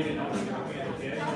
didn't know what you were going to do.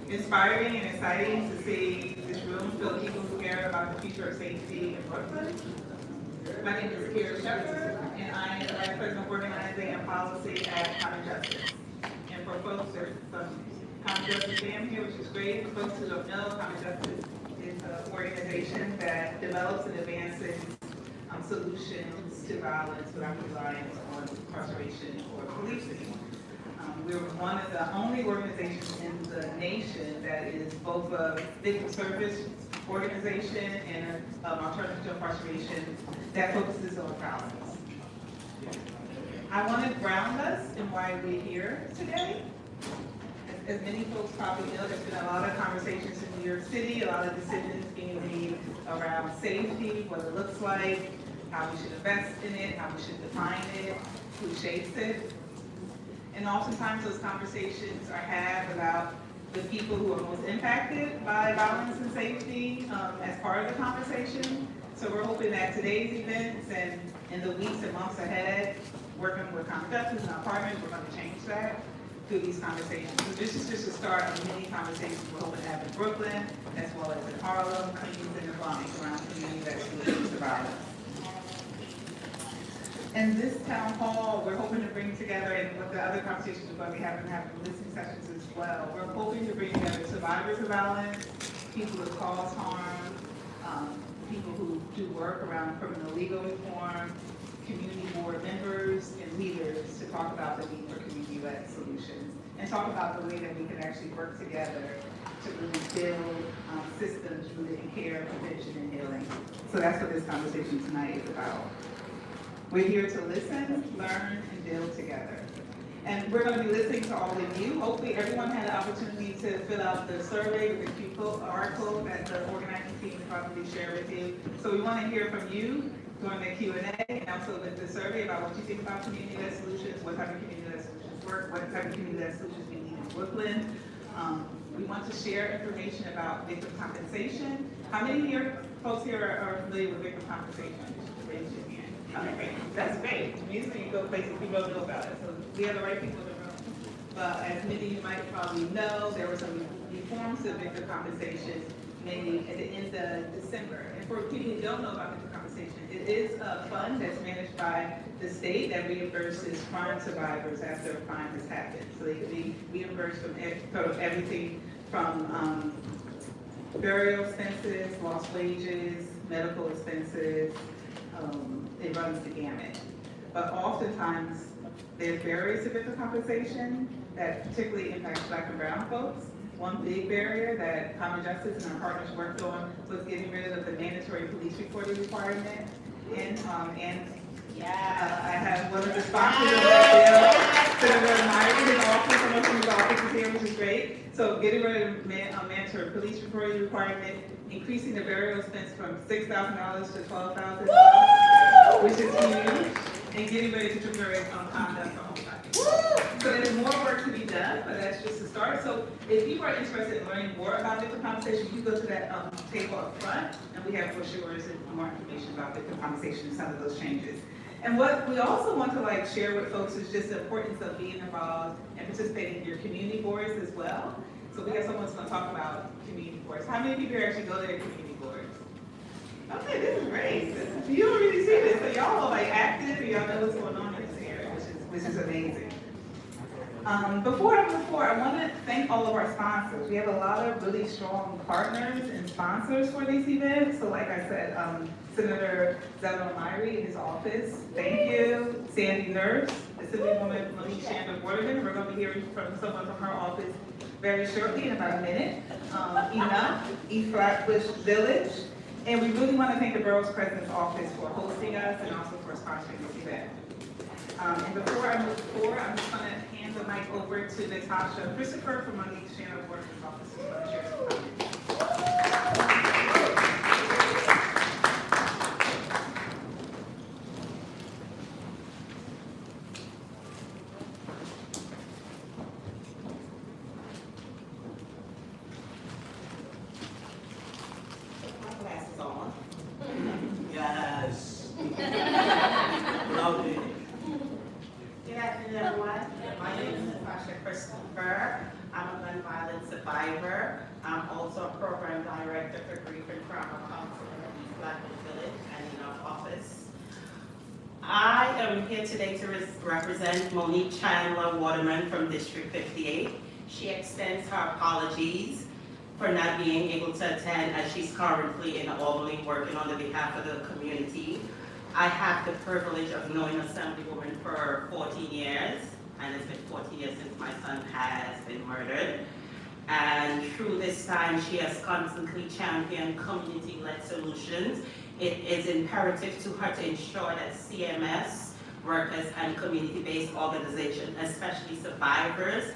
Inspiring and exciting to see this room full of people who care about the future of safety in Brooklyn. My name is Kira Shepherd, and I am the Vice President of Organizing and Policy at Common Justice. And for folks, there's some Common Justice fam here, which is great. For folks who don't know, Common Justice is an organization that develops and advances solutions to violence without reliance on incarceration or policing. We're one of the only organizations in the nation that is both a victim service organization and an alternative to incarceration that focuses on violence. I want to ground us in why we're here today. As many folks probably know, there's been a lot of conversations in New York City, a lot of decisions being made around safety, what it looks like, how we should invest in it, how we should define it, who shapes it. And oftentimes those conversations are had about the people who are most impacted by violence and safety as part of the conversation. So we're hoping that today's events and in the weeks and months ahead, working with Common Justice and our partners, we're going to change that through these conversations. So this is just a start of many conversations we're hoping to have in Brooklyn, as well as in Harlem, Queens, and the Bronx around community that solutions to violence. And this town hall, we're hoping to bring together, and with the other conversations we're going to be having listening sessions as well, we're hoping to bring together survivors of violence, people who cause harm, people who do work around criminal legal reform, community board members, and leaders to talk about the need for community-led solutions, and talk about the way that we can actually work together to really build systems rooted in care, prevention, and healing. So that's what this conversation tonight is about. We're here to listen, learn, and build together. And we're going to be listening to all of you. Hopefully everyone had an opportunity to fill out the survey with the QR code that the organizing team probably shared with you. So we want to hear from you during the Q&A and also with the survey about what you think about community-led solutions, what type of community-led solutions work, what type of community-led solutions we need in Brooklyn. We want to share information about victim compensation. How many of your folks here are familiar with victim compensation? Raise your hand. Okay, great. That's great. It means when you go places, people don't know about it. So we have the right people in the room. But as many of you might probably know, there were some reforms to victim compensation made at the end of December. And for people who don't know about victim compensation, it is a fund that's managed by the state that reimburses crime survivors after a crime has happened. So they can be reimbursed from everything from burial expenses, lost wages, medical expenses. It runs the gamut. But oftentimes, there's barriers to victim compensation that particularly impacts Black and brown folks. One big barrier that Common Justice and our partners worked on was getting rid of the mandatory police reporting requirement. And I have one of the sponsors of that bill, Senator Myrie, his office, I'm looking his office is here, which is great. So getting rid of the mandatory police reporting requirement, increasing the burial expense from $6,000 to $12,000, which is huge, and getting ready to generate conduct for homicide. So there's more work to be done, but that's just a start. So if you are interested in learning more about victim compensation, you go to that table up front, and we have brochures and more information about victim compensation and some of those changes. And what we also want to share with folks is just the importance of being involved and participating in your community boards as well. So we have someone who's going to talk about community boards. How many people here actually go to their community boards? Okay, this is great. You don't really see this, so y'all are active and y'all know what's going on in this area, which is amazing. Before I move forward, I want to thank all of our sponsors. We have a lot of really strong partners and sponsors for these events. So like I said, Senator Myrie in his office, thank you. Sandy Nurse, Assemblywoman Monique Chandler-Waterman, we're going to be hearing from someone from her office very shortly in about a minute. Enough, East Flatbush Village. And we really want to thank the Borough's President's Office for hosting us and also for sponsoring this event. And before I move forward, I'm just going to hand the mic over to Natasha Christopher from Monique Chandler-Waterman's office. Who's going to share some comments. Yes. Lovely. Good afternoon, everyone. My name is Natasha Christopher. I'm a gun violence survivor. I'm also a program director for Grief and Trauma Counseling at East Flatbush Village and in our office. I am here today to represent Monique Chandler-Waterman from District 58. She extends her apologies for not being able to attend as she's currently in Albany working on the behalf of the community. I have the privilege of knowing Assemblywoman for 14 years, and it's been 14 years since my son has been murdered. And through this time, she has constantly championed community-led solutions. It is imperative to her to ensure that CMS, workers, and community-based organizations, especially survivors,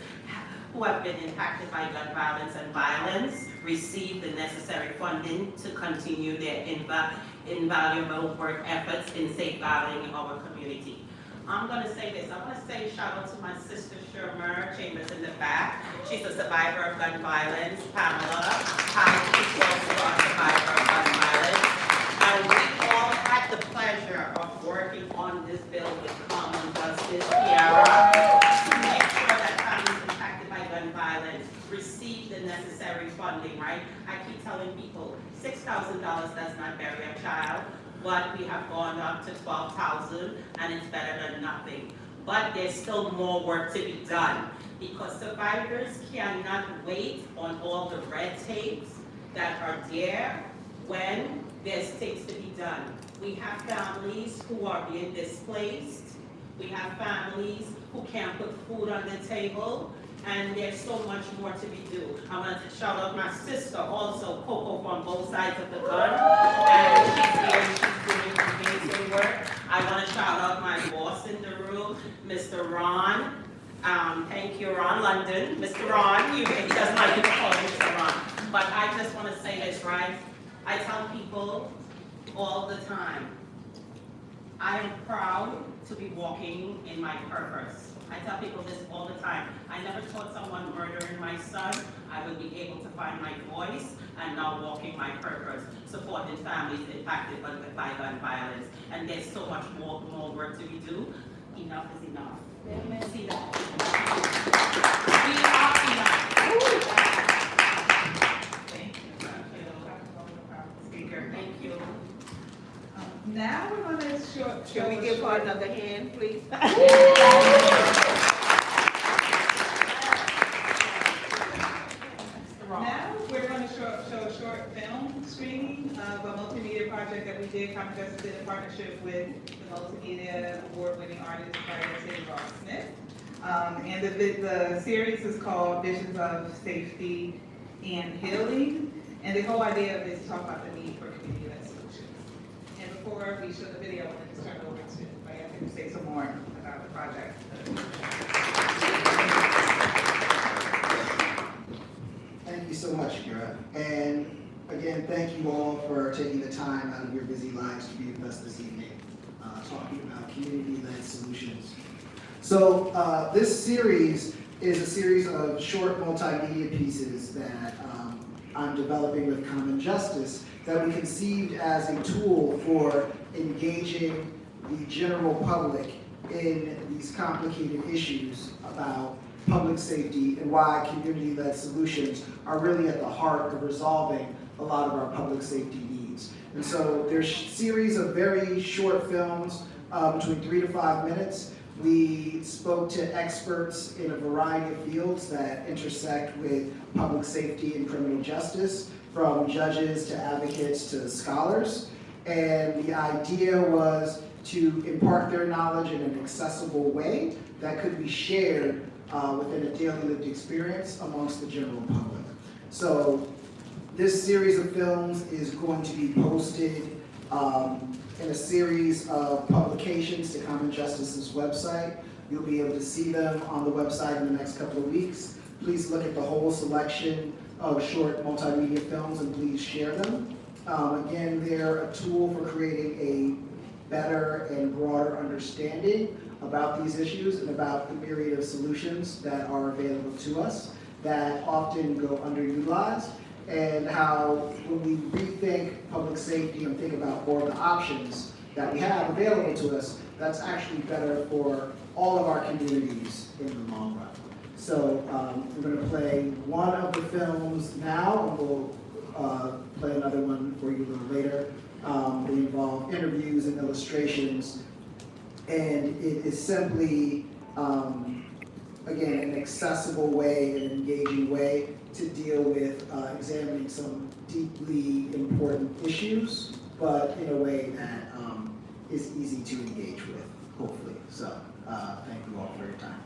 who have been impacted by gun violence and violence, receive the necessary funding to continue their invaluable work efforts in safeguarding our community. I'm going to say this. I want to say shout out to my sister Shermer Chambers in the back. She's a survivor of gun violence. Pamela, she's also a survivor of gun violence. And we all had the pleasure of working on this bill with Common Justice, Kiara, to make sure that families impacted by gun violence receive the necessary funding, right? I keep telling people $6,000 does not bury a child, but we have gone up to $12,000 and it's better than nothing. But there's still more work to be done because survivors cannot wait on all the red tapes that are there when there's things to be done. We have families who are being displaced. We have families who can't put food on the table. And there's so much more to be do. I want to shout out my sister also, Coco, from both sides of the gun. And she's here, she's doing amazing work. I want to shout out my boss in the room, Mr. Ron. Thank you, Ron London. Mr. Ron, he doesn't like to call Mr. Ron. But I just want to say this, right? I tell people all the time, I am proud to be walking in my purpose. I tell people this all the time. I never thought someone murdering my son, I would be able to find my voice and now walking my purpose, supporting families impacted by gun violence. And there's so much more work to be do. Enough is enough. See that? We are enough. Thank you, speaker. Thank you. Now we're gonna show. Can we give her another hand, please? Now, we're going to show a short film screening of a multimedia project that we did, Common Justice did in partnership with the multimedia award-winning artist, Taylor Ross Smith. And the series is called Visions of Safety and Healing. And the whole idea of it is to talk about the need for community-led solutions. And before we show the video, I'm going to just turn it over to Diane to say some more about the project. Thank you so much, Kira. And again, thank you all for taking the time out of your busy lives to be with us this evening, talking about community-led solutions. So this series is a series of short multimedia pieces that I'm developing with Common Justice that we conceived as a tool for engaging the general public in these complicated issues about public safety and why community-led solutions are really at the heart of resolving a lot of our public safety needs. And so there's a series of very short films between 3 to 5 minutes. We spoke to experts in a variety of fields that intersect with public safety and criminal justice, from judges to advocates to scholars. And the idea was to impart their knowledge in an accessible way that could be shared within a daily lived experience amongst the general public. So this series of films is going to be posted in a series of publications to Common Justice's website. You'll be able to see them on the website in the next couple of weeks. Please look at the whole selection of short multimedia films and please share them. Again, they're a tool for creating a better and broader understanding about these issues and about the myriad of solutions that are available to us that often go underutilized, and how when we rethink public safety and think about more of the options that we have available to us, that's actually better for all of our communities in the long run. So we're going to play one of the films now, and we'll play another one for you a little later. They involve interviews and illustrations, and it is simply, again, an accessible way, an engaging way to deal with examining some deeply important issues, but in a way that is easy to engage with, hopefully. So thank you all for your time.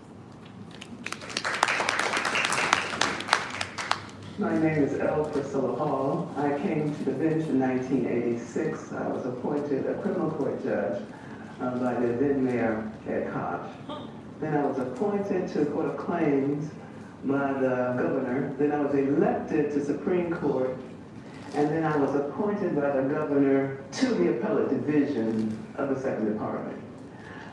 My name is L. Priscilla Hall. I came to the bench in 1986. I was appointed a criminal court judge by the then mayor, Ed Koch. Then I was appointed to the Court of Claims by the governor. Then I was elected to Supreme Court. And then I was appointed by the governor to the appellate division of the Second Department.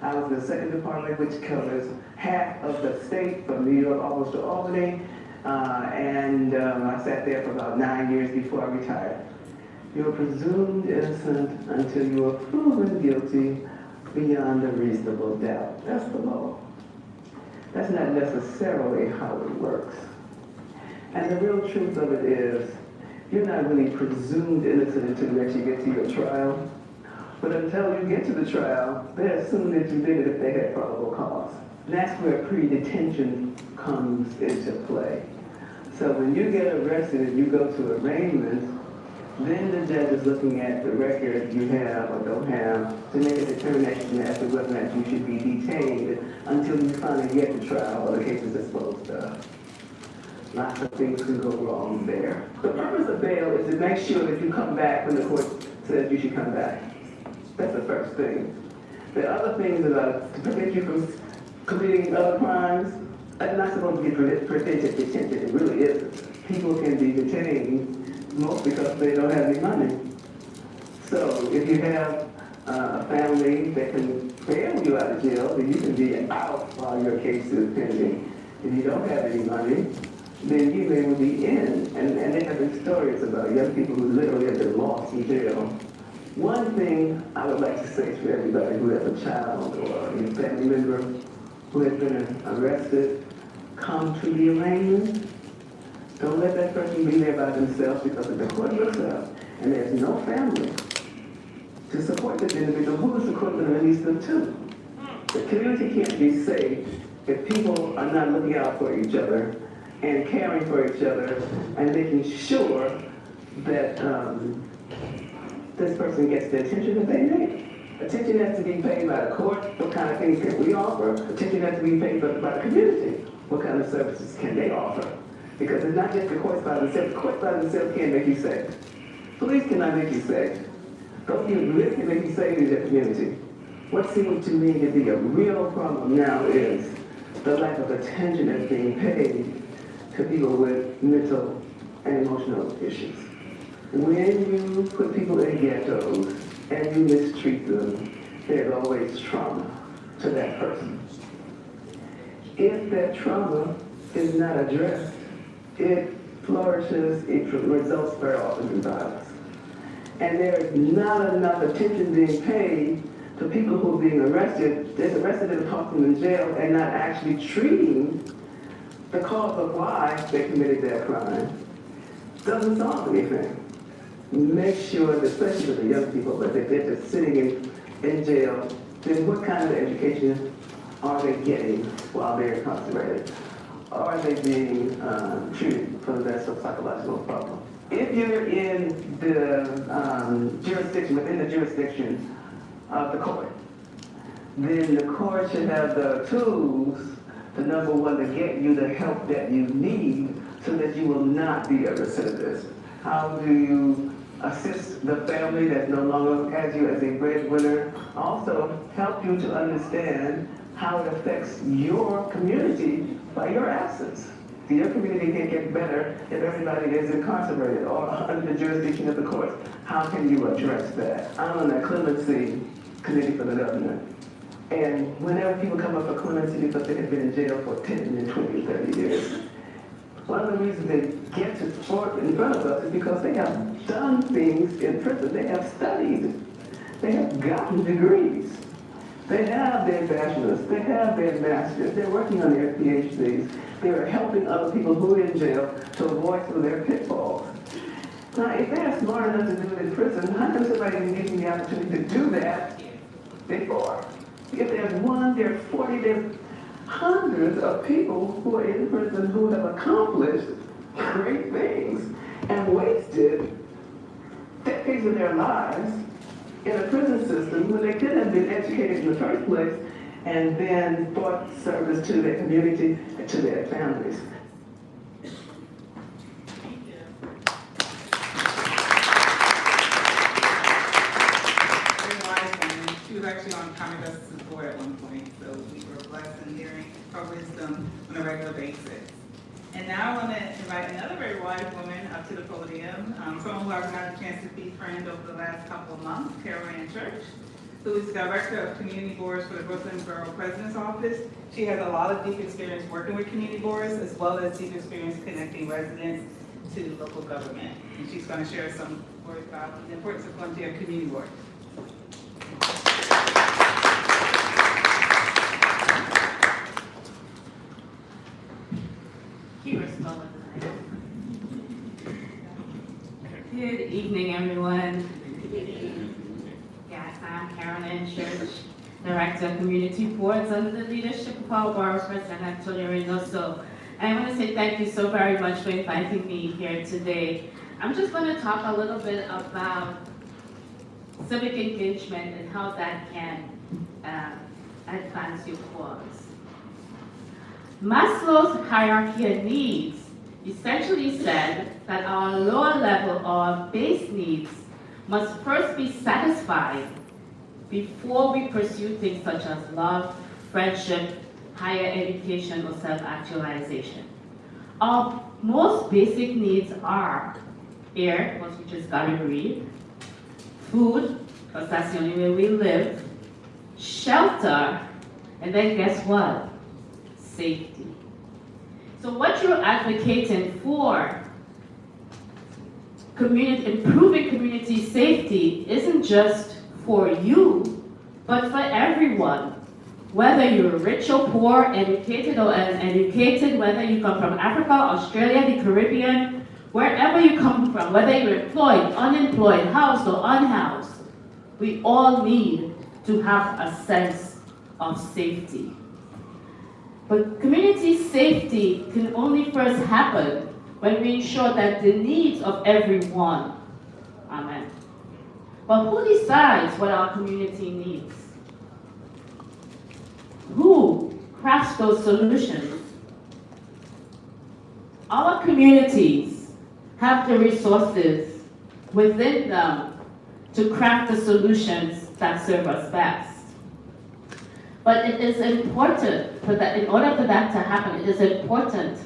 I was in the Second Department, which covers half of the state from New York almost to Albany. I sat there for about 9 years before I retired. You are presumed innocent until you are proven guilty beyond a reasonable doubt. That's the law. That's not necessarily how it works. And the real truth of it is, you're not really presumed innocent until you actually get to your trial. But until you get to the trial, they assume that you did it if they had probable cause. And that's where pre-detention comes into play. So when you get arrested and you go to arraignment, then the judge is looking at the record you have or don't have to make a determination as to whether or not you should be detained until you finally get to trial or the case is disposed of. Lots of things can go wrong there. The purpose of bail is to make sure that you come back when the court says you should come back. That's the first thing. The other things are to prevent you from committing other crimes. It's not supposed to be preventive detention. It really isn't. People can be detained most because they don't have any money. So if you have a family that can bail you out of jail, then you can be out while your case is pending. If you don't have any money, then you may be in. And there have been stories about young people who literally have been lost in jail. One thing I would like to say to everybody who has a child or a family member who has been arrested, come to the arraignment. Don't let that person be there by themselves, because if the court looks up and there's no family to support this individual, who is the court going to release them to? The community can't be safe if people are not looking out for each other and caring for each other and making sure that this person gets the attention that they need. Attention has to be paid by the court. What kind of things can we offer? Attention has to be paid by the community. What kind of services can they offer? Because it's not just the courts by themselves. The courts by themselves can't make you safe. Police cannot make you safe. Those who really can make you safe is your community. What seems to me to be a real problem now is the lack of attention that's being paid to people with mental and emotional issues. When you put people in ghettos and you mistreat them, there's always trauma to that person. If that trauma is not addressed, it flourishes, it results very often in violence. And there is not enough attention being paid to people who are being arrested. There's arrested and tossed them in jail and not actually treating the cause of why they committed that crime. Doesn't solve anything. Make sure, that, especially with the young people, that if they're just sitting in jail, then what kind of education are they getting while they're incarcerated? Are they being treated for the best of psychological problem? If you're in the jurisdiction, within the jurisdiction of the court, then the court should have the tools to, number one, to get you the help that you need so that you will not be a recidivist. How do you assist the family that no longer has you as a breadwinner? Also, help you to understand how it affects your community by your absence. Your community can't get better if everybody is incarcerated or under the jurisdiction of the courts. How can you address that? I'm on the clemency committee for the governor. And whenever people come up for clemency because they have been in jail for 10 and 20, 30 years, one of the reasons they get to court in front of us is because they have done things in prison. They have studied. They have gotten degrees. They have their bachelor's. They have their master's. They're working on their PhDs. They're helping other people who are in jail to avoid some of their pitfalls. Now, if they're smart enough to do it in prison, how come somebody didn't give them the opportunity to do that before? If there's one, there's 40, there's hundreds of people who are in prison who have accomplished great things and wasted decades of their lives in a prison system when they could have been educated in the first place and then brought service to their community and to their families. She was actually on County Justice's board at one point, so we were blessed in hearing her wisdom on a regular basis. And now I want to invite another very wise woman up to the podium, someone who I've had a chance to befriend over the last couple of months, Caroline Church, who is the Director of Community Boards for the Brooklyn Borough President's Office. She has a lot of deep experience working with community boards, as well as deep experience connecting residents to local government. And she's going to share some words about the importance of going to a community board. Good evening, everyone. Yes, I'm Carolyn Church, Director of Community Boards under the leadership of our Borough President, Antonio Reynoso. And I want to say thank you so very much for inviting me here today. I'm just going to talk a little bit about civic engagement and how that can advance your cause. Maslow's hierarchy of needs essentially said that our lower level or base needs must first be satisfied before we pursue things such as love, friendship, higher education, or self-actualization. Our most basic needs are air, because we just gotta breathe, food, because that's the only way we live, shelter, and then guess what? Safety. So what you're advocating for, improving community safety, isn't just for you, but for everyone. Whether you're rich or poor, educated or uneducated, whether you come from Africa, Australia, the Caribbean, wherever you come from, whether you're employed, unemployed, housed or unhoused, we all need to have a sense of safety. But community safety can only first happen when we ensure that the needs of everyone, amen. But who decides what our community needs? Who crafts those solutions? Our communities have the resources within them to craft the solutions that serve us best. But it is important in order for that to happen, it is important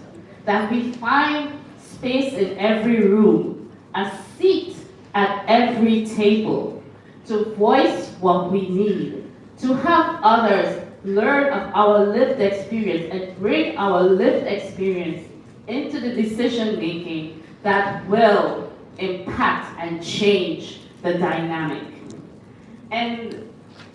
that we find space in every room, a seat at every table, to voice what we need, to have others learn of our lived experience and bring our lived experience into the decision making that will impact and change the dynamic. And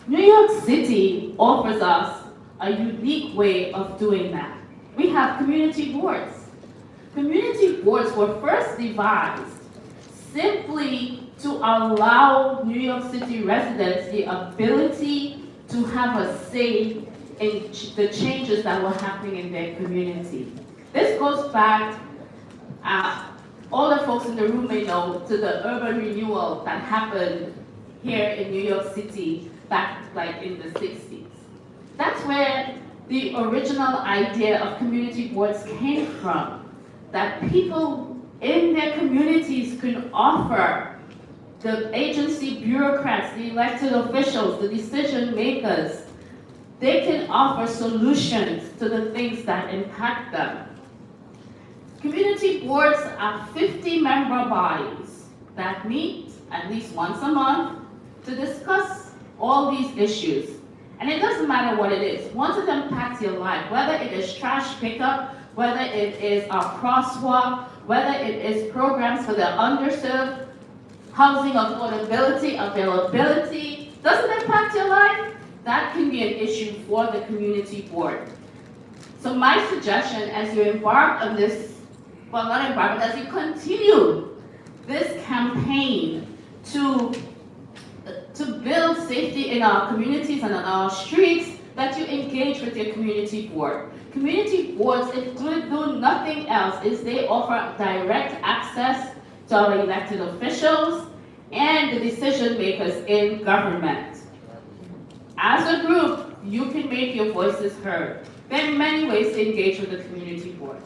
New York City offers us a unique way of doing that. We have community boards. Community boards were first devised simply to allow New York City residents the ability to have a say in the changes that were happening in their community. This goes back, all the folks in the room may know, to the urban renewal that happened here in New York City back like in the 60s. That's where the original idea of community boards came from, that people in their communities could offer the agency bureaucrats, the elected officials, the decision makers, they can offer solutions to the things that impact them. Community boards are 50-member bodies that meet at least once a month to discuss all these issues. And it doesn't matter what it is. Once it impacts your life, whether it is trash pickup, whether it is a crosswalk, whether it is programs for the underserved, housing affordability, availability, doesn't impact your life, that can be an issue for the community board. So my suggestion as you embark on this, well not embark, but as you continue this campaign to build safety in our communities and on our streets, that you engage with your community board. Community boards, if they do nothing else, is they offer direct access to our elected officials and the decision makers in government. As a group, you can make your voices heard. There are many ways to engage with the community boards.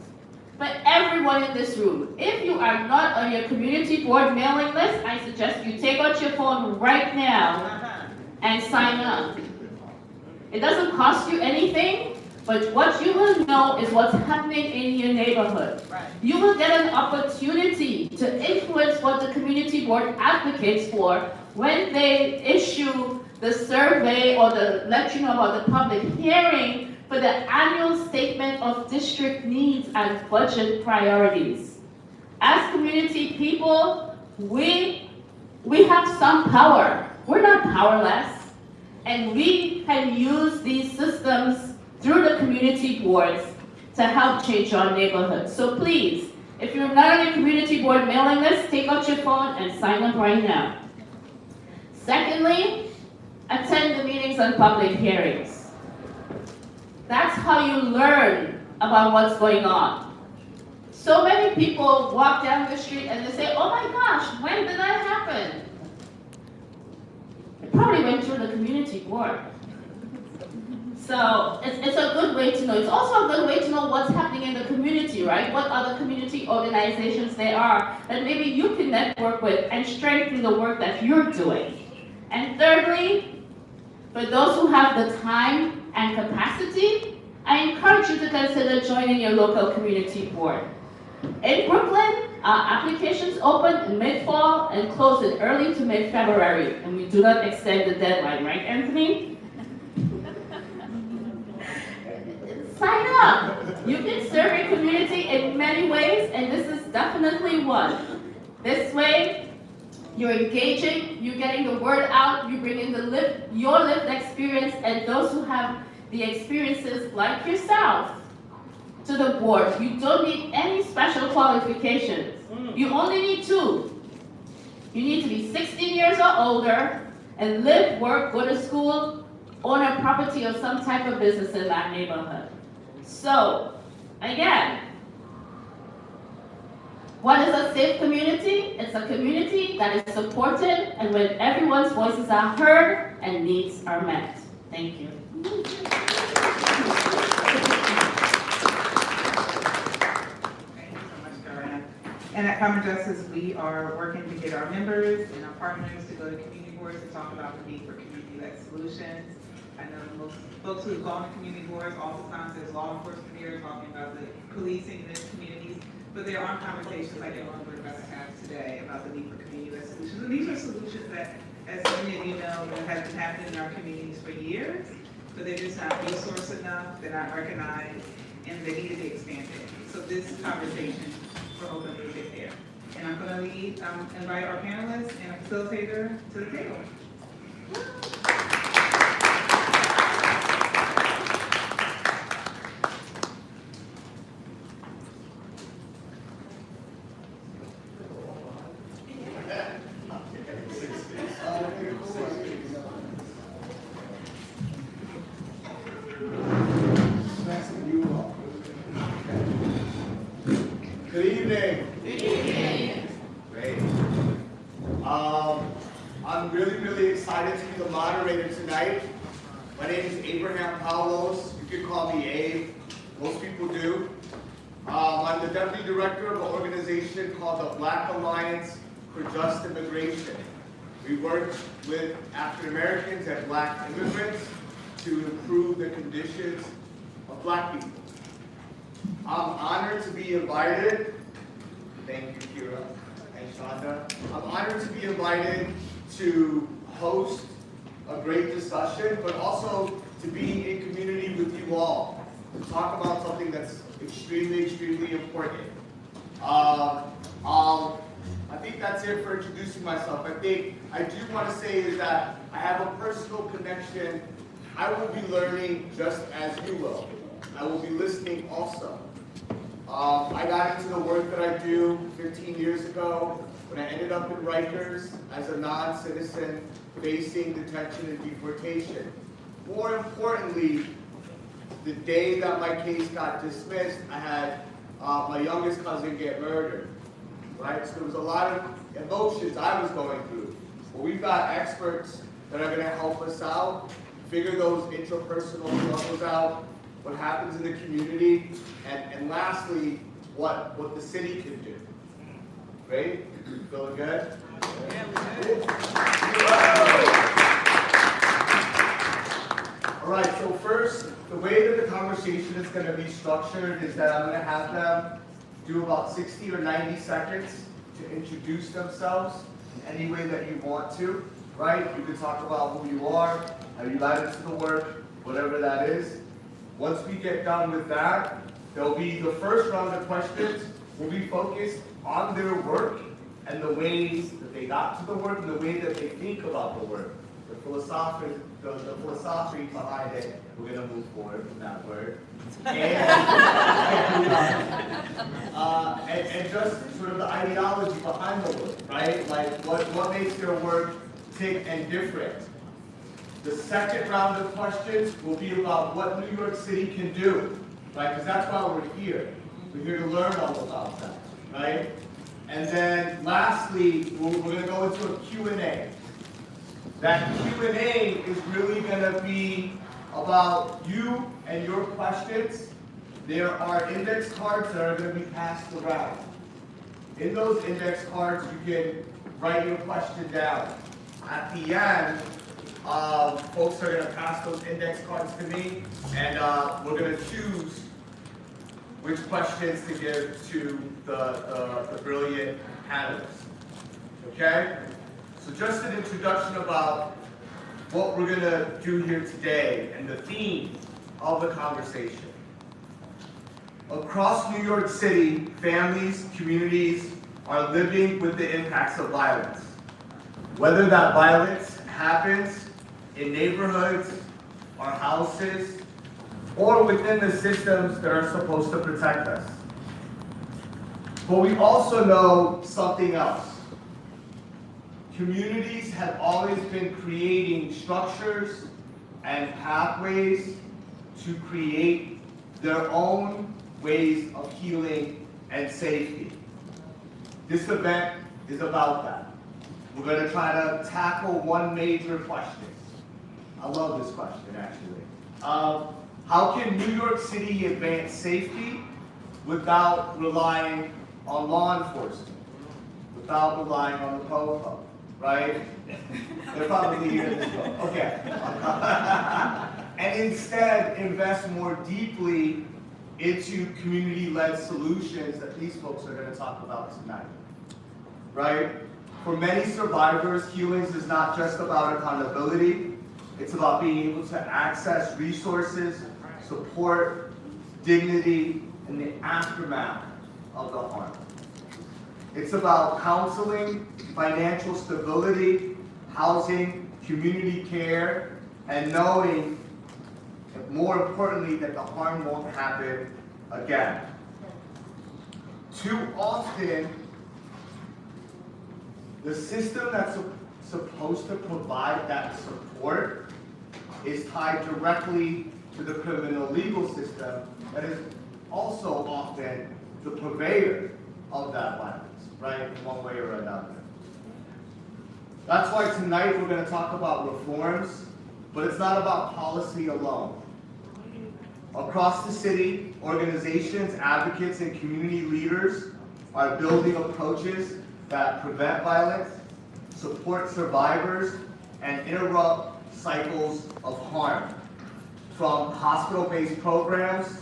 But everyone in this room, if you are not on your community board mailing list, I suggest you take out your phone right now and sign up. It doesn't cost you anything, but what you will know is what's happening in your neighborhood. You will get an opportunity to influence what the community board advocates for when they issue the survey or let you know about the public hearing for the annual statement of district needs and budget priorities. As community people, we have some power. We're not powerless. And we can use these systems through the community boards to help change our neighborhood. So please, if you're not on your community board mailing list, take out your phone and sign up right now. Secondly, attend the meetings and public hearings. That's how you learn about what's going on. So many people walk down the street and they say, oh my gosh, when did that happen? It probably went through the community board. So it's a good way to know. It's also a good way to know what's happening in the community, right? What other community organizations there are that maybe you can network with and strengthen the work that you're doing. And thirdly, for those who have the time and capacity, I encourage you to consider joining your local community board. In Brooklyn, applications open in mid-fall and close in early to mid-February, and we do not extend the deadline, right, Anthony? Sign up. You can serve your community in many ways, and this is definitely one. This way, you're engaging, you're getting the word out, you bring in your lived experience, and those who have the experiences like yourself to the board, you don't need any special qualifications. You only need 2. You need to be 16 years or older and live, work, go to school, own a property or some type of business in that neighborhood. So, again, what is a safe community? It's a community that is supported and when everyone's voices are heard and needs are met. Thank you. Thank you so much, Joanne. And at Common Justice, we are working to get our members and our partners to go to community boards to talk about the need for community-led solutions. I know most folks who have gone to community boards, oftentimes there's law enforcement here talking about the policing in their communities, but there aren't conversations like the one we're about to have today about the need for community-led solutions. And these are solutions that, as many of you know, that have been happening in our communities for years, but they're just not resourced enough, they're not recognized, and they need to be expanded. So this conversation, we're hoping we get there. And I'm gonna invite our panelists and a facilitator to the table. Good evening. Good evening. Great. I'm really excited to be the moderator tonight. My name is Abraham Paulos. You can call me Abe. Most people do. I'm the deputy director of an organization called the Black Alliance for Just Immigration. We work with African Americans and Black immigrants to improve the conditions of Black people. I'm honored to be invited. Thank you, Kira and Shonda. I'm honored to be invited to host a great discussion, but also to be in community with you all, to talk about something that's extremely important. I think that's it for introducing myself. I do want to say is that I have a personal connection. I will be learning just as you will. I will be listening also. I got into the work that I do 15 years ago when I ended up in Rikers as a non-citizen facing detention and deportation. More importantly, the day that my case got dismissed, I had my youngest cousin get murdered, right? So there was a lot of emotions I was going through. But we've got experts that are gonna help us out, figure those interpersonal struggles out, what happens in the community, and lastly, what the city can do. Great? Feeling good? All right, so first, the way that the conversation is going to be structured is that I'm going to have them do about 60 or 90 seconds to introduce themselves in any way that you want to, right? You can talk about who you are, how you got into the work, whatever that is. Once we get done with that, there'll be the first round of questions will be focused on their work and the ways that they got to the work and the way that they think about the work. The philosophy behind it, we're going to move forward from that word. And just sort of the ideology behind the work, right? Like what makes their work tick and different. The second round of questions will be about what New York City can do, right? Because that's why we're here. We're here to learn all about that, right? And then lastly, we're going to go into a Q&A. That Q&A is really going to be about you and your questions. There are index cards that are going to be passed around. In those index cards, you can write your question down. At the end, folks are going to pass those index cards to me, and we're going to choose which questions to give to the brilliant panelists. Okay? So just an introduction about what we're going to do here today and the theme of the conversation. Across New York City, families, communities are living with the impacts of violence. Whether that violence happens in neighborhoods, our houses, or within the systems that are supposed to protect us. But we also know something else. Communities have always been creating structures and pathways to create their own ways of healing and safety. This event is about that. We're going to try to tackle one major question. I love this question, actually. How can New York City advance safety without relying on law enforcement, without relying on the po-po, right? They're probably here in this room. Okay. And instead, invest more deeply into community-led solutions that these folks are going to talk about tonight, right? For many survivors, healings is not just about accountability. It's about being able to access resources, support, dignity, in the aftermath of the harm. It's about counseling, financial stability, housing, community care, and knowing, more importantly, that the harm won't happen again. Too often, the system that's supposed to provide that support is tied directly to the criminal legal system that is also often the purveyor of that violence, right, in one way or another. That's why tonight we're going to talk about reforms, but it's not about policy alone. Across the city, organizations, advocates, and community leaders are building approaches that prevent violence, support survivors, and interrupt cycles of harm. From hospital-based programs,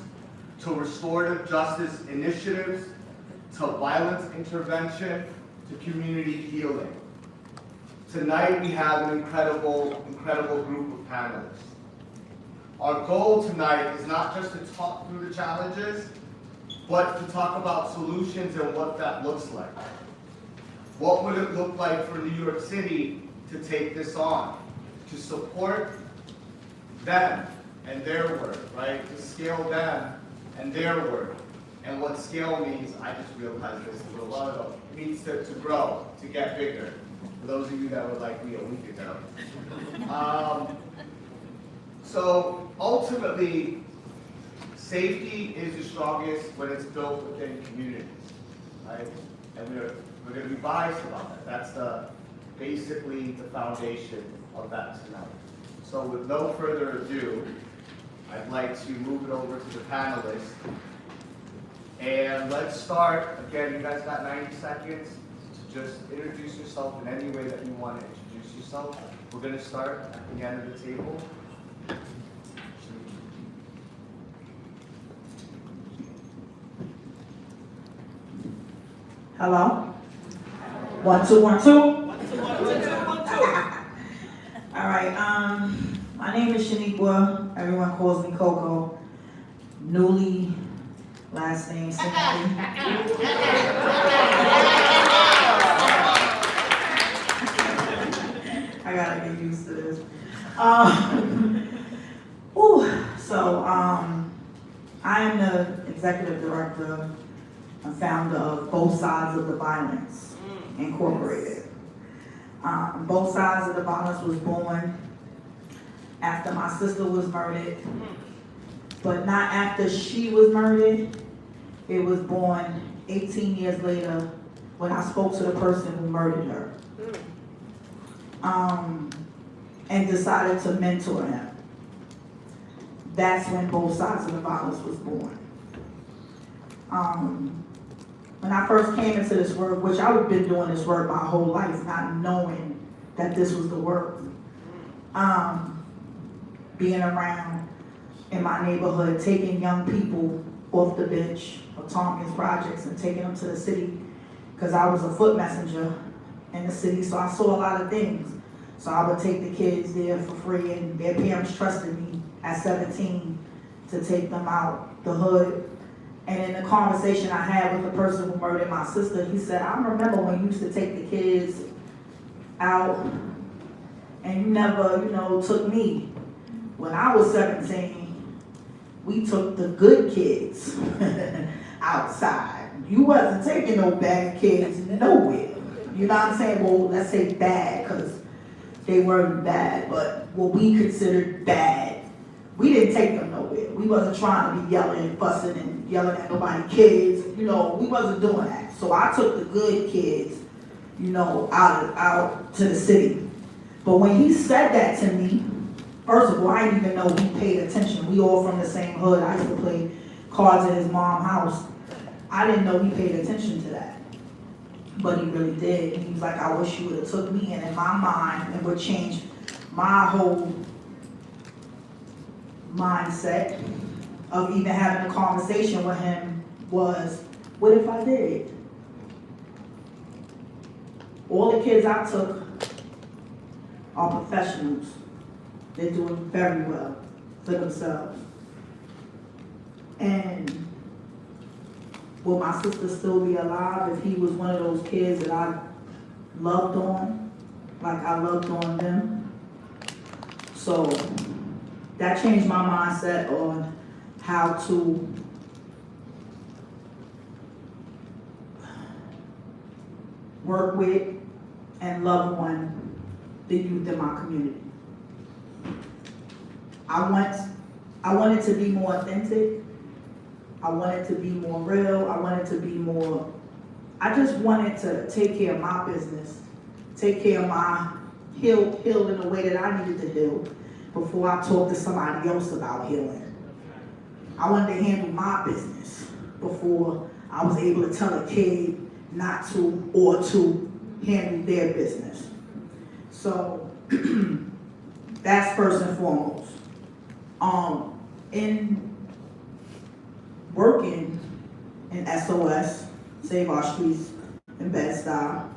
to restorative justice initiatives, to violence intervention, to community healing. Tonight we have an incredible group of panelists. Our goal tonight is not just to talk through the challenges, but to talk about solutions and what that looks like. What would it look like for New York City to take this on, to support them and their work, right? To scale them and their work. And what scale means, I just realized this a little while ago, it means to grow, to get bigger. For those of you that were like me a week ago. So ultimately, safety is the strongest when it's built within communities, right? And we're going to be biased about that. That's basically the foundation of that tonight. So with no further ado, I'd like to move it over to the panelists. And let's start, again, you guys got 90 seconds to just introduce yourself in any way that you want to introduce yourself. We're going to start at the end of the table. Hello? 1, 2, 1, 2. 1, 2, 1, 2, 1, 2. All right, my name is Shaniqua. Everyone calls me Coco. Newly, last name Simply. I gotta get used to this. I am the executive director and founder of Both Sides of the Violence, Incorporated. Both Sides of the Violence was born after my sister was murdered, but not after she was murdered. It was born 18 years later when I spoke to the person who murdered her, and decided to mentor him. That's when Both Sides of the Violence was born. When I first came into this work, which I've been doing this work my whole life, not knowing that this was the work, being around in my neighborhood, taking young people off the bench of Tompkins Projects and taking them to the city, because I was a foot messenger in the city, so I saw a lot of things. So I would take the kids there for free, and their parents trusted me at 17 to take them out the hood. And in the conversation I had with the person who murdered my sister, he said, I remember when you used to take the kids out and you never, took me. When I was 17, we took the good kids outside. You wasn't taking no bad kids nowhere. You know what I'm saying? Well, let's say bad, because they weren't bad, but what we considered bad, we didn't take them nowhere. We wasn't trying to be yelling and fussing and yelling at nobody's kids. You know, we wasn't doing that. So I took the good kids, you know, out to the city. But when he said that to me, first of all, I didn't even know he paid attention. We all from the same hood. I used to play cards at his mom's house. I didn't know he paid attention to that. But he really did. He was like, I wish you would have took me. And in my mind, it would change my whole mindset of even having a conversation with him was, what if I did? All the kids I took are professionals. They're doing very well for themselves. And will my sister still be alive if he was one of those kids that I loved on, like I loved on them? So that changed my mindset on how to work with and love on the youth in my community. I wanted to be more authentic. I wanted to be more real. I wanted to be more, I just wanted to take care of my business, take care of my heal in the way that I needed to heal before I talked to somebody else about healing. I wanted to handle my business before I was able to tell a kid not to or to handle their business. So that's first and foremost. In working in SOS, Save Our Streets in Bed-Stuy,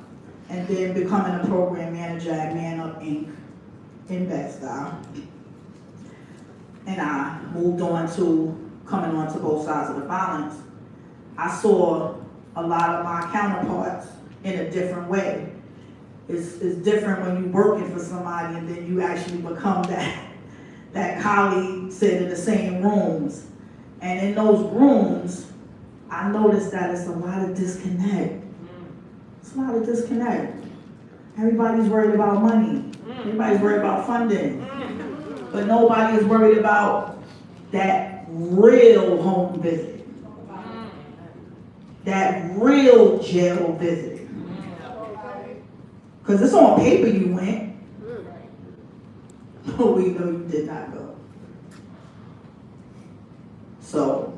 and then becoming a program manager at Man Up Inc. in Bed-Stuy. And I moved on to coming on to both sides of the violence. I saw a lot of my counterparts in a different way. It's different when you're working for somebody and then you actually become that colleague sitting in the same rooms. And in those rooms, I noticed that it's a lot of disconnect. It's a lot of disconnect. Everybody's worried about money. Everybody's worried about funding. But nobody is worried about that real home visit. That real jail visit. Because it's on paper you went. But we know you did not go. So,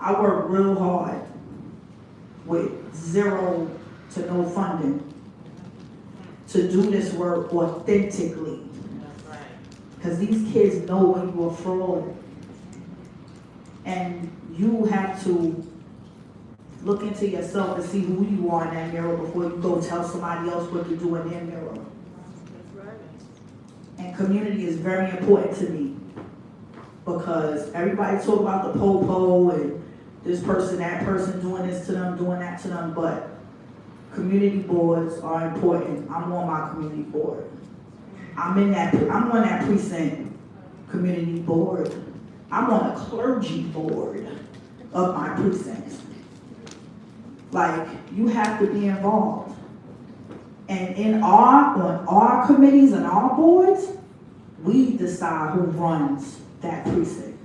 I worked real hard with zero to no funding to do this work authentically. Because these kids know when you're a fraud. And you have to look into yourself to see who you are in that mirror before you go tell somebody else what to do in their mirror. And community is very important to me because everybody talk about the po-po and this person, that person doing this to them, doing that to them, but community boards are important. I'm on my community board. I'm on that precinct community board. I'm on a clergy board of my precinct. Like, you have to be involved. And on our committees and our boards, we decide who runs that precinct.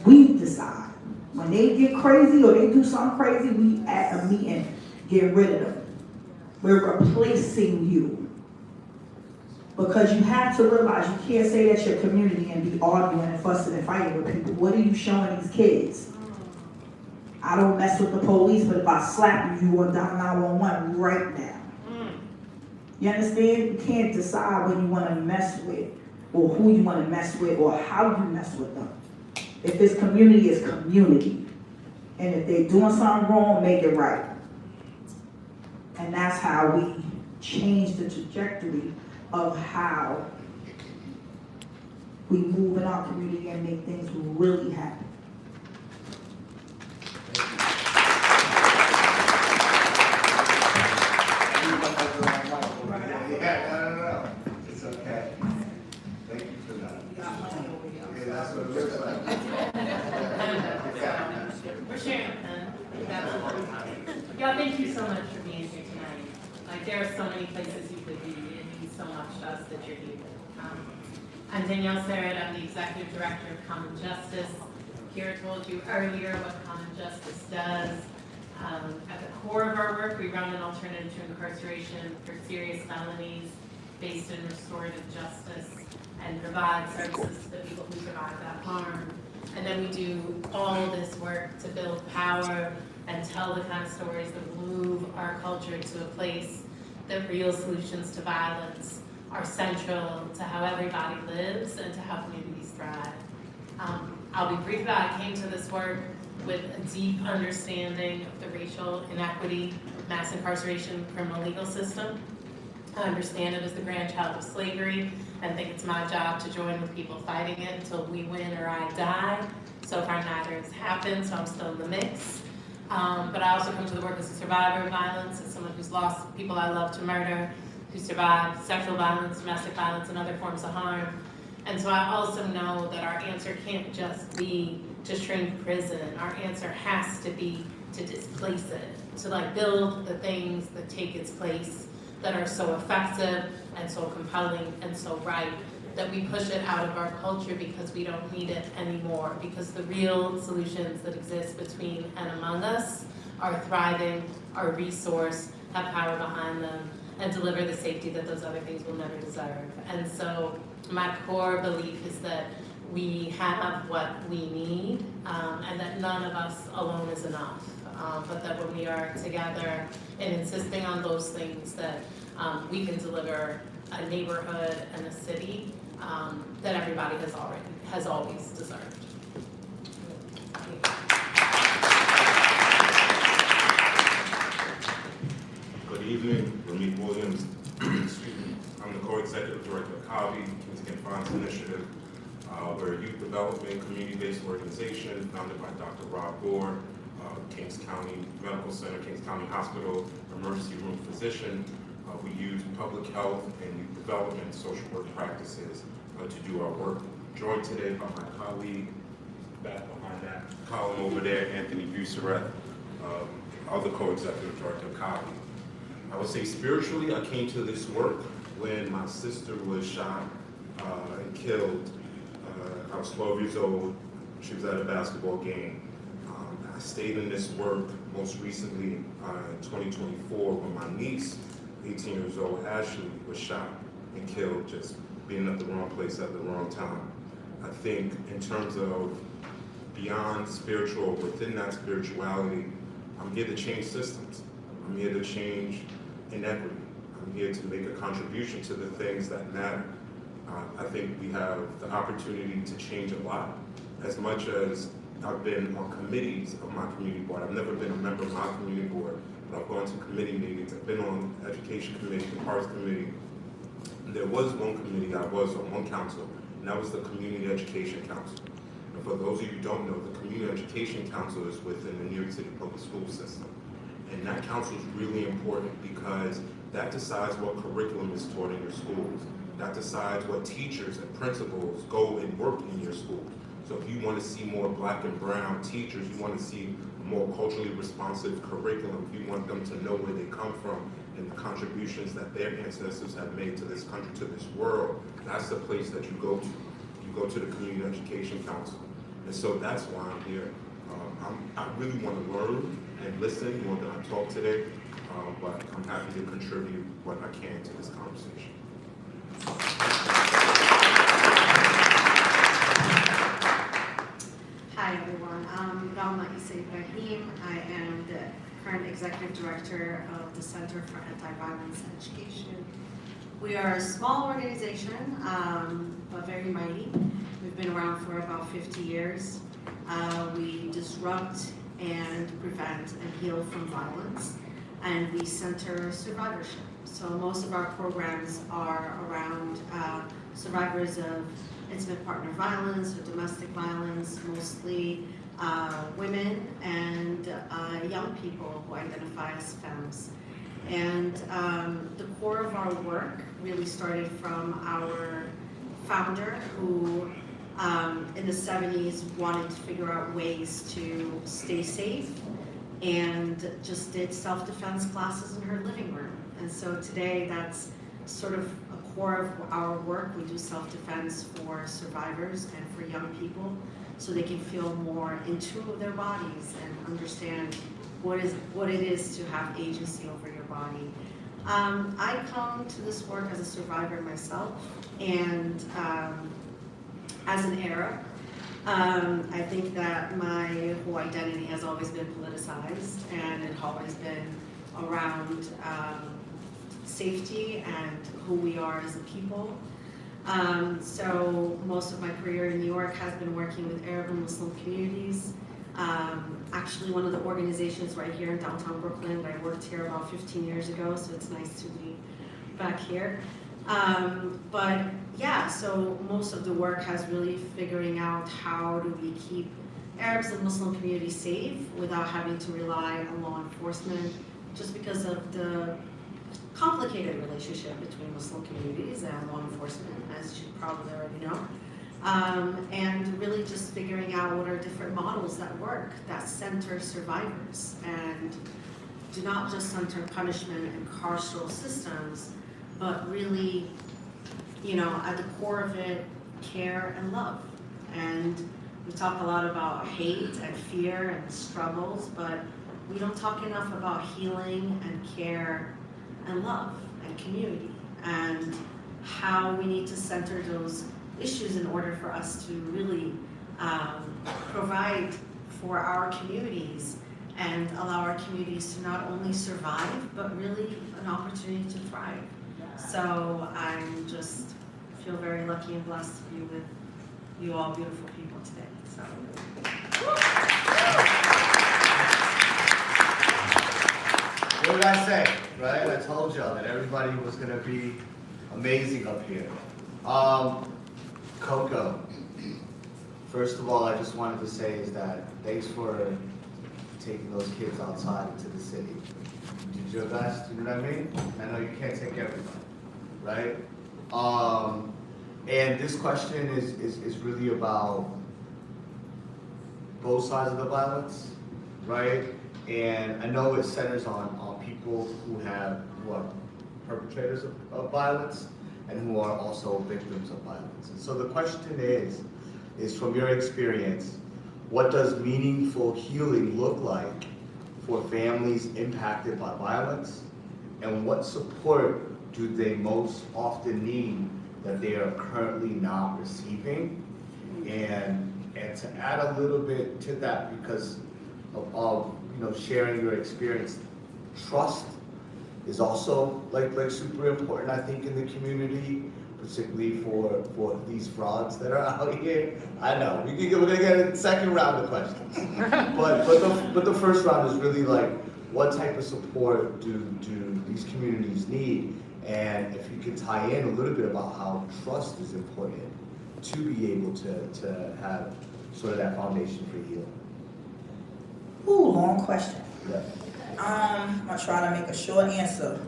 We decide. When they get crazy or they do something crazy, we at a meeting get rid of them. We're replacing you. Because you have to realize you can't say that's your community and be arguing and fussing and fighting with people. What are you showing these kids? I don't mess with the police, but if I slap you, you are down 911 right now. You understand? You can't decide when you want to mess with, or who you want to mess with, or how you mess with them. If this community is community, and if they're doing something wrong, make it right. And that's how we change the trajectory of how we move in our community and make things really happen. No. It's okay. Thank you for that. Yeah, that's what it looks like. thank you so much for being here tonight. Like, there are so many places you could be. It means so much to us that you're here. I'm Danielle Serrett. I'm the Executive Director of Common Justice. Kira told you earlier what Common Justice does. At the core of our work, we run an alternative to incarceration for serious felonies based in restorative justice and provide services to the people who survive that harm. And then we do all this work to build power and tell the kind of stories that will move our culture to a place that real solutions to violence are central to how everybody lives and to how communities thrive. I'll be brief about it. I came to this work with a deep understanding of the racial inequity, mass incarceration, criminal legal system. I understand it as the grandchild of slavery and think it's my job to join with people fighting it until we win or I die. So far neither has happened, so I'm still in the mix. But I also come to the work as a survivor of violence, as someone who's lost people I love to murder, who survived sexual violence, domestic violence, and other forms of harm. And so I also know that our answer can't just be to shrink prison. Our answer has to be to displace it, to like build the things that take its place, that are so effective and so compelling and so right, that we push it out of our culture because we don't need it anymore, because the real solutions that exist between and among us are thriving, are resourced, have power behind them, and deliver the safety that those other things will never deserve. And so my core belief is that we have what we need, and that none of us alone is enough. But that when we are together and insisting on those things, that we can deliver a neighborhood and a city that everybody has always deserved. Good evening, Ramit Williams. Excuse me. I'm the co-executive director of CAVI, Kingston Funds Initiative. We're a youth development, community-based organization founded by Dr. Rob Gore, Kings County Medical Center, Kings County Hospital, emergency room physician. We use public health and youth development, social work practices to do our work. Joined today by my colleague, back behind that column over there, Anthony Busseret, other co-executive director of CAVI. I would say spiritually, I came to this work when my sister was shot and killed. I was 12 years old. She was at a basketball game. I stayed in this work most recently in 2024 when my niece, 18 years old, Ashley, was shot and killed, just being at the wrong place at the wrong time. I think in terms of beyond spiritual, within that spirituality, I'm here to change systems. I'm here to change inequity. I'm here to make a contribution to the things that matter. I think we have the opportunity to change a lot. As much as I've been on committees of my community board, I've never been a member of my community board, but I've gone to committee meetings. I've been on education committee, the parks committee. There was one committee I was on, one council, and that was the Community Education Council. And for those of you who don't know, the Community Education Council is within the New York City public school system. And that council is really important because that decides what curriculum is taught in your schools. That decides what teachers and principals go and work in your schools. So if you want to see more black and brown teachers, you want to see a more culturally responsive curriculum, if you want them to know where they come from and the contributions that their ancestors have made to this country, to this world, that's the place that you go to. You go to the Community Education Council. And so that's why I'm here. I really want to learn and listen more than I talk today, but I'm happy to contribute what I can to this conversation. Hi everyone, I'm Rama Issa Ibrahim. I am the current executive director of the Center for Anti-Violence Education. We are a small organization, but very mighty. We've been around for about 50 years. We disrupt and prevent and heal from violence, and we center survivorship. So most of our programs are around survivors of intimate partner violence or domestic violence, mostly women and young people who identify as femmes. And the core of our work really started from our founder who in the 70s wanted to figure out ways to stay safe and just did self-defense classes in her living room. And so today that's sort of a core of our work. We do self-defense for survivors and for young people so they can feel more in tune with their bodies and understand what it is to have agency over your body. I come to this work as a survivor myself and as an Arab. I think that my whole identity has always been politicized, and it has always been around safety and who we are as a people. So most of my career in New York has been working with Arab and Muslim communities. Actually, one of the organizations right here in downtown Brooklyn, I worked here about 15 years ago, so it's nice to be back here. But yeah, so most of the work has really figuring out how do we keep Arabs and Muslim communities safe without having to rely on law enforcement, just because of the complicated relationship between Muslim communities and law enforcement, as you probably already know. And really just figuring out what are different models that work, that center survivors, and do not just center punishment and carceral systems, but really, you know, at the core of it, care and love. And we talk a lot about hate and fear and struggles, but we don't talk enough about healing and care and love and community, and how we need to center those issues in order for us to really provide for our communities and allow our communities to not only survive, but really an opportunity to thrive. So I'm just feel very lucky and blessed to be with you all beautiful people today. So. What did I say, right? I told y'all that everybody was gonna be amazing up here. Coco, first of all, I just wanted to say is that thanks for taking those kids outside into the city. You did your best, you know what I mean? I know you can't take everybody, right? And this question is really about both sides of the violence, right? And I know it centers on people who are perpetrators of violence and who are also victims of violence. And so the question is from your experience, what does meaningful healing look like for families impacted by violence? And what support do they most often need that they are currently not receiving? And to add a little bit to that, because of sharing your experience, trust is also like super important, I think, in the community, particularly for these frauds that are out here. I know we're gonna get a second round of questions, but the first round is really like, what type of support do these communities need? And if you could tie in a little bit about how trust is important to be able to have sort of that foundation for healing. Ooh, long question. Yeah. I'm gonna try to make a short answer.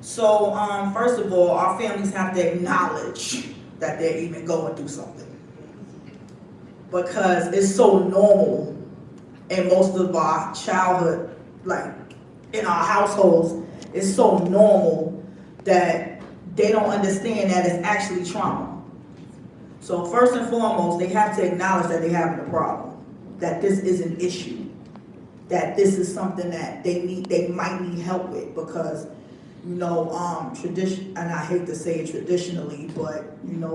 So, first of all, our families have to acknowledge that they're even going through something, because it's so normal in most of our childhood, like in our households, it's so normal that they don't understand that it's actually trauma. So first and foremost, they have to acknowledge that they're having a problem, that this is an issue, that this is something that they might need help with, because tradition, and I hate to say it traditionally, but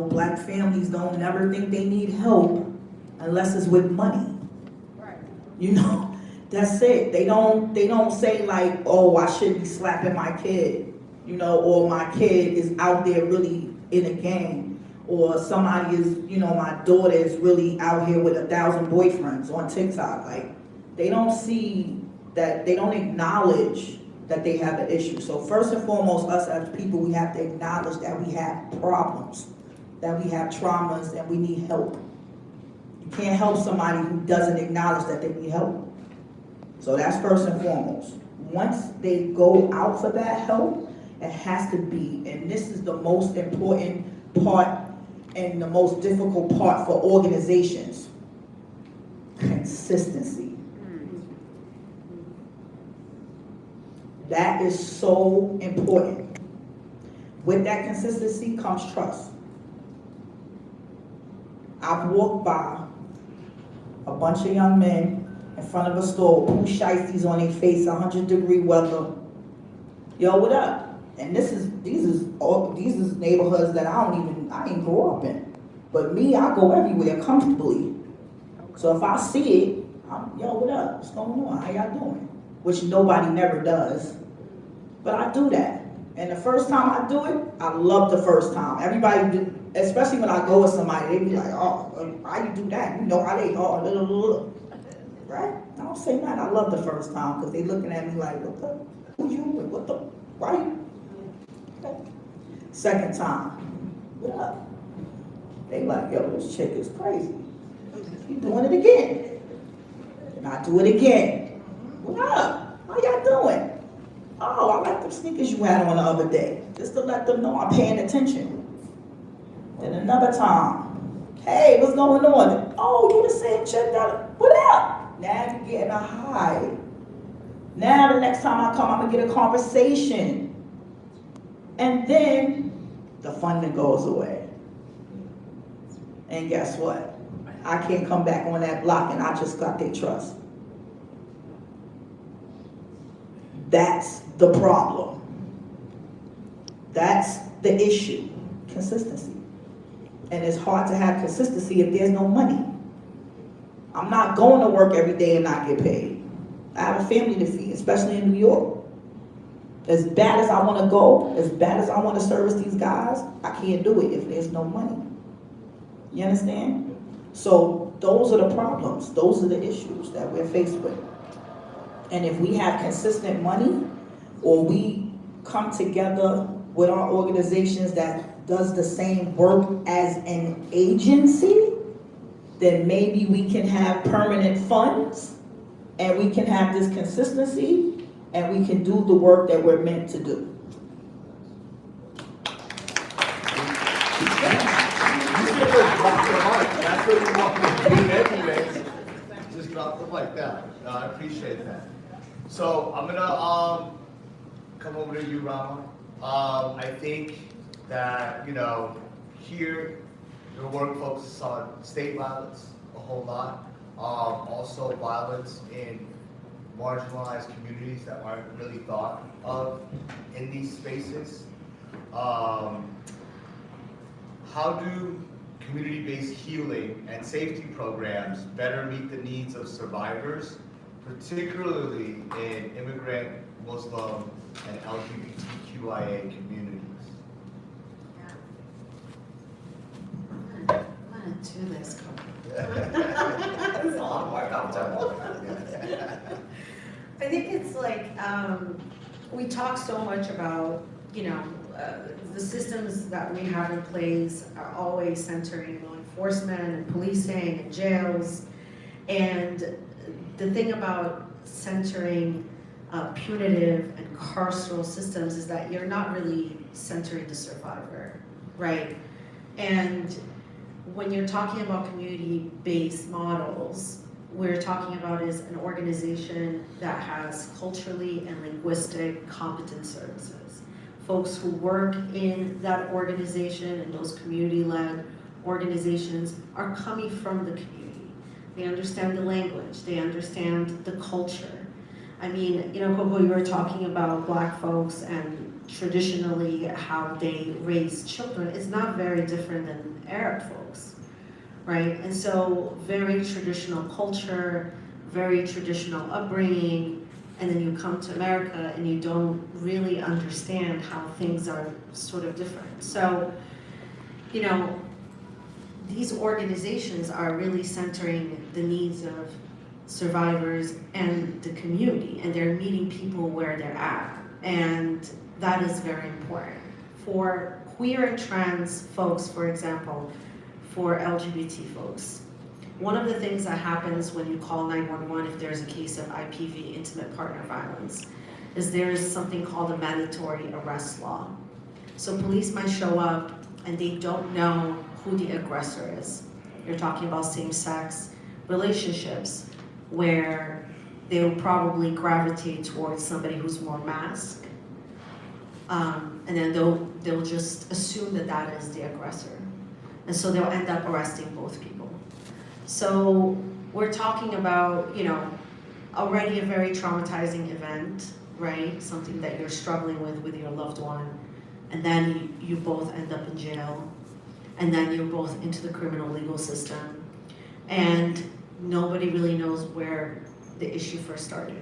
black families don't never think they need help unless it's with money. Right. That's it. They don't say like, oh, I shouldn't be slapping my kid, or my kid is out there really in a gang, or somebody is, my daughter is really out here with 1,000 boyfriends on TikTok. Like, they don't see that, they don't acknowledge that they have an issue. So first and foremost, us as people, we have to acknowledge that we have problems, that we have traumas, and we need help. You can't help somebody who doesn't acknowledge that they need help. So that's first and foremost. Once they go out for that help, it has to be, and this is the most important part and the most difficult part for organizations, consistency. That is so important. With that consistency comes trust. I've walked by a bunch of young men in front of a store with poo shiesties on their face, 100-degree weather. Yo, what up? And these is neighborhoods that I ain't grow up in. But me, I go everywhere comfortably. So if I see it, yo, what up? What's going on? How y'all doing? Which nobody never does. But I do that. And the first time I do it, I love the first time. Everybody do, especially when I go with somebody, they be like, oh, how you do that? You know how they are, right? I don't say nothing. I love the first time because they looking at me like, who you with? What the, why you? Okay. Second time, what up? They like, yo, this chick is crazy. You doing it again. And I do it again. What up? How y'all doing? Oh, I like the sneakers you had on the other day. Just to let them know I'm paying attention. Then another time, hey, what's going on? Oh, you the same chick that, what up? Now you're getting a high. Now the next time I come, I'm gonna get a conversation. And then the fun goes away. And guess what? I can't come back on that block and I just got their trust. That's the problem. That's the issue, consistency. And it's hard to have consistency if there's no money. I'm not going to work every day and not get paid. I have a family to feed, especially in New York. As bad as I want to go, as bad as I want to service these guys, I can't do it if there's no money. You understand? So those are the problems. Those are the issues that we're faced with. And if we have consistent money, or we come together with our organizations that does the same work as an agency, then maybe we can have permanent funds, and we can have this consistency, and we can do the work that we're meant to do. That's what you want me to do anyways. Just drop them like that. No, I appreciate that. So I'm gonna come over to you, Rama. I think that, you know, here your work focuses on state violence a whole lot. Also violence in marginalized communities that aren't really thought of in these spaces. How do community-based healing and safety programs better meet the needs of survivors, particularly in immigrant, Muslim, and LGBTQIA communities? I'm gonna do this. It's a lot of work, I'm telling I think it's like, we talk so much about, you know, the systems that we have in place are always centering law enforcement and policing and jails. And the thing about centering punitive and carceral systems is that you're not really centering the survivor, right? And when you're talking about community-based models, we're talking about is an organization that has culturally and linguistic competent services. Folks who work in that organization and those community-led organizations are coming from the community. They understand the language, they understand the culture. I mean, you know, Coco, you were talking about Black folks and traditionally how they raise children. It's not very different than Arab folks, right? And so very traditional culture, very traditional upbringing, and then you come to America and you don't really understand how things are sort of different. So, you know, these organizations are really centering the needs of survivors and the community, and they're meeting people where they're at. And that is very important. For queer and trans folks, for example, for LGBT folks, one of the things that happens when you call 911 if there's a case of IPV, intimate partner violence, is there is something called a mandatory arrest law. So police might show up and they don't know who the aggressor is. You're talking about same-sex relationships where they will probably gravitate towards somebody who's more masked. And then they'll just assume that that is the aggressor. And so they'll end up arresting both people. So we're talking about, you know, already a very traumatizing event, right? Something that you're struggling with your loved one. And then you both end up in jail. And then you're both into the criminal legal system. And nobody really knows where the issue first started.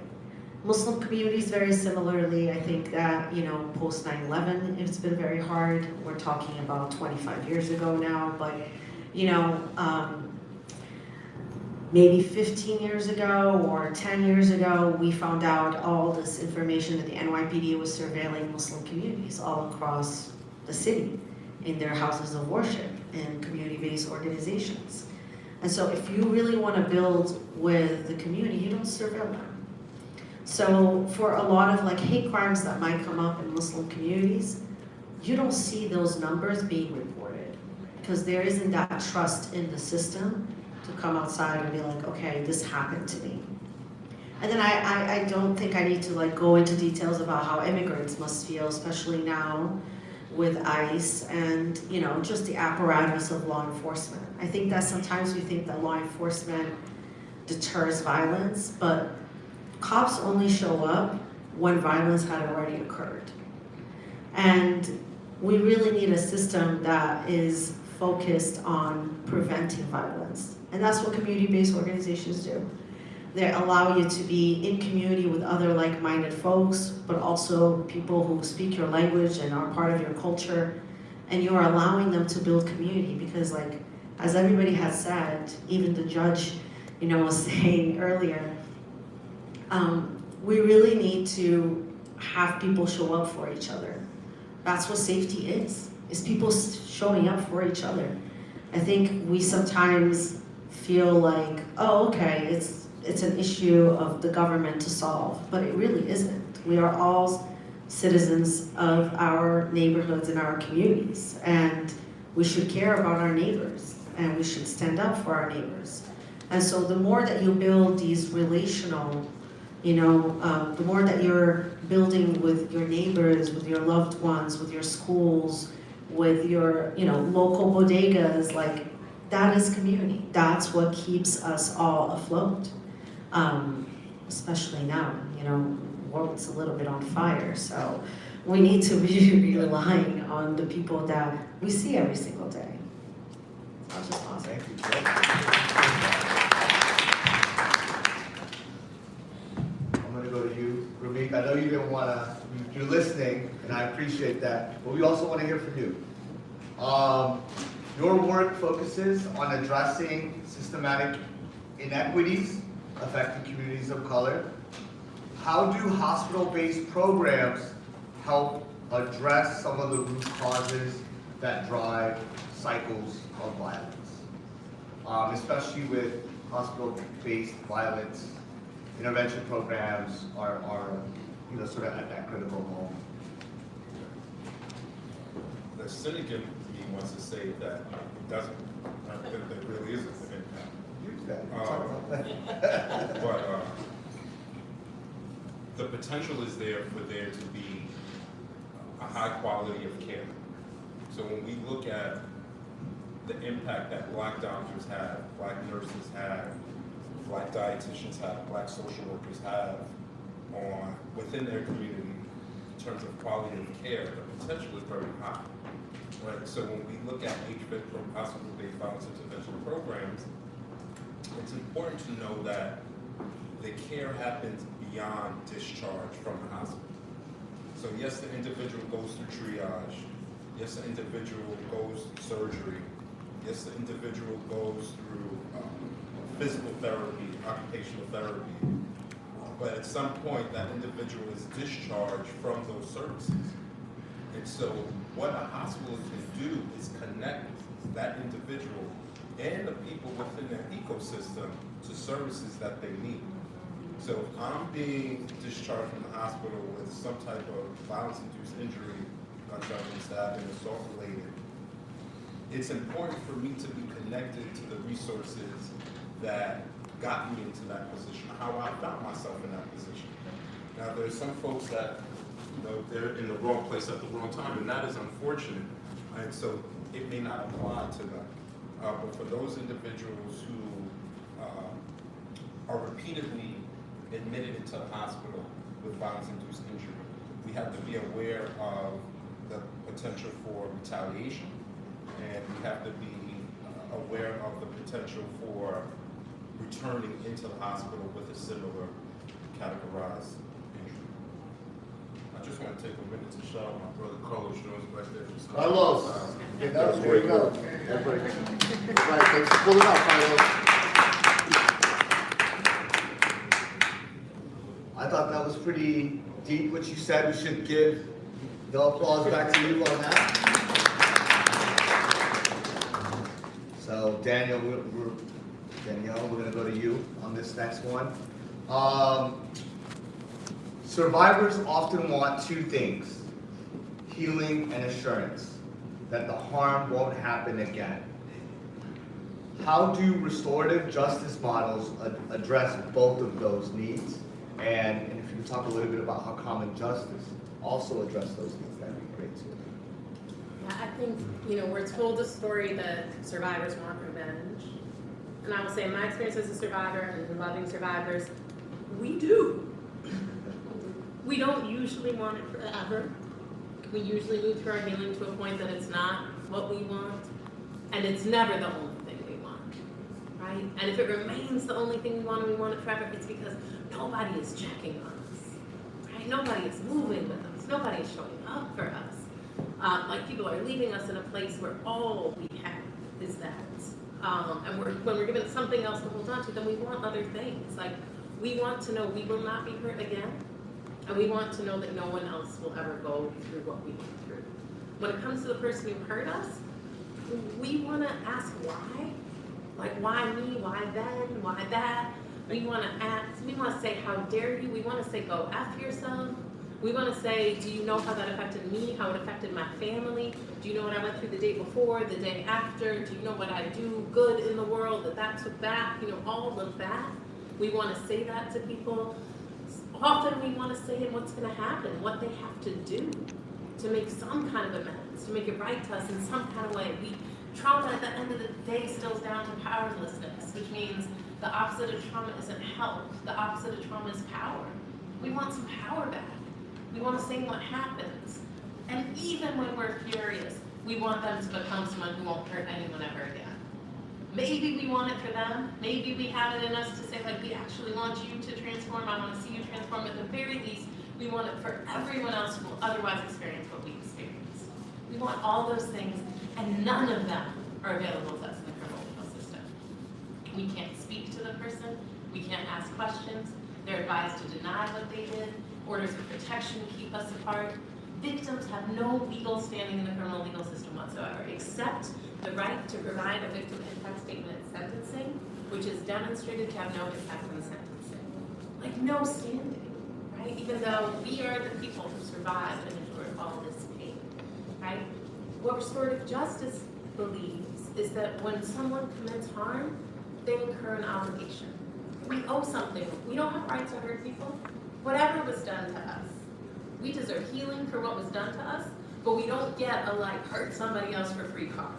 Muslim communities very similarly. I think that, you know, post 9/11, it's been very hard. We're talking about 25 years ago now, but, you know, maybe 15 years ago or 10 years ago, we found out all this information that the NYPD was surveilling Muslim communities all across the city in their houses of worship and community-based organizations. And so if you really want to build with the community, you don't surveil them. So for a lot of like hate crimes that might come up in Muslim communities, you don't see those numbers being reported because there isn't that trust in the system to come outside and be like, okay, this happened to me. And then I don't think I need to like go into details about how immigrants must feel, especially now with ICE and, you know, just the apparatus of law enforcement. I think that sometimes we think that law enforcement deters violence, but cops only show up when violence had already occurred. And we really need a system that is focused on preventing violence. And that's what community-based organizations do. They allow you to be in community with other like-minded folks, but also people who speak your language and are part of your culture. And you're allowing them to build community because, like, as everybody has said, even the judge, you know, was saying earlier, we really need to have people show up for each other. That's what safety is people showing up for each other. I think we sometimes feel like, oh, okay, it's an issue of the government to solve, but it really isn't. We are all citizens of our neighborhoods and our communities, and we should care about our neighbors, and we should stand up for our neighbors. And so the more that you build these relational, you know, the more that you're building with your neighbors, with your loved ones, with your schools, with your, you know, local bodegas, like, that is community. That's what keeps us all afloat. Especially now, you know, the world's a little bit on fire, so we need to really be relying on the people that we see every single day. So I'll just pause. Thank you, I'm gonna go to you, Ramik. I know you didn't wanna, you're listening, and I appreciate that, but we also wanna hear from you. Your work focuses on addressing systematic inequities affecting communities of color. How do hospital-based programs help address some of the root causes that drive cycles of violence? Especially with hospital-based violence, intervention programs are you know, sort of at that critical moment. The cynic in me wants to say that it doesn't, that there really isn't an impact. Use that. Talk about that. But the potential is there for there to be a high quality of care. So when we look at the impact that Black doctors have, Black nurses have, Black dietitians have, Black social workers have on within their community in terms of quality of care, the potential is very high. Right? So when we look at HVIP from hospital-based violence intervention programs, it's important to know that the care happens beyond discharge from the hospital. So yes, the individual goes through triage. Yes, the individual goes through surgery. Yes, the individual goes through physical therapy, occupational therapy. But at some point, that individual is discharged from those services. And so what a hospital can do is connect that individual and the people within their ecosystem to services that they need. So if I'm being discharged from the hospital with some type of violence-induced injury, gunshot wound, stabbing, assault related, it's important for me to be connected to the resources that got me into that position, how I found myself in that position. Now, there's some folks that, they're in the wrong place at the wrong time, and that is unfortunate. And so it may not apply to them. But for those individuals who are repeatedly admitted into the hospital with violence-induced injury, we have to be aware of the potential for retaliation, and we have to be aware of the potential for returning into the hospital with a similar categorized injury. I just want to take a minute to shout out my brother Carlos Jones back there. Carlos, there you go. Everybody, thanks for pulling up, Carlos. I thought that was pretty deep what you said. We should give the applause back to you on that. So Danielle, we're gonna go to you on this next one. Survivors often want two things: healing and assurance that the harm won't happen again. How do restorative justice models address both of those needs? And if you could talk a little bit about how common justice also addresses those needs, that'd be great too. Yeah, I think, we're told a story that survivors want revenge. And I will say, in my experience as a survivor and loving survivors, we do. We don't usually want it forever. We usually move through our healing to a point that it's not what we want, and it's never the only thing we want, right? And if it remains the only thing we want and we want it forever, it's because nobody is checking on us, right? Nobody is moving with us. Nobody is showing up for us. Like people are leaving us in a place where all we have is that. And when we're given something else to hold on to, then we want other things. Like, we want to know we will not be hurt again. And we want to know that no one else will ever go through what we went through. When it comes to the person who hurt us, we want to ask why. Like, why me? Why then? Why that? We want to ask, we want to say, how dare you? We want to say, go F yourself. We want to say, do you know how that affected me? How it affected my family? Do you know what I went through the day before, the day after? Do you know what I do good in the world that took back? All of that. We want to say that to people. Often we want to say what's going to happen, what they have to do to make some kind of amends, to make it right to us in some kind of way. Trauma at the end of the day stills down to powerlessness, which means the opposite of trauma isn't help. The opposite of trauma is power. We want some power back. We want to say what happens. And even when we're furious, we want them to become someone who won't hurt anyone ever again. Maybe we want it for them. Maybe we have it in us to say, like, we actually want you to transform. I want to see you transform. At the very least, we want it for everyone else who will otherwise experience what we experience. We want all those things, and none of them are available to us in the criminal legal system. We can't speak to the person. We can't ask questions. They're advised to deny what they did. Orders of protection keep us apart. Victims have no legal standing in the criminal legal system whatsoever, except the right to provide a victim impact statement at sentencing, which is demonstrated to have no impact on sentencing. Like, no standing, right? Even though we are the people who survived and endured all this pain, right? What restorative justice believes is that when someone commits harm, they incur an obligation. We owe something. We don't have rights to hurt people. Whatever was done to us, we deserve healing for what was done to us, but we don't get a hurt somebody else for free car,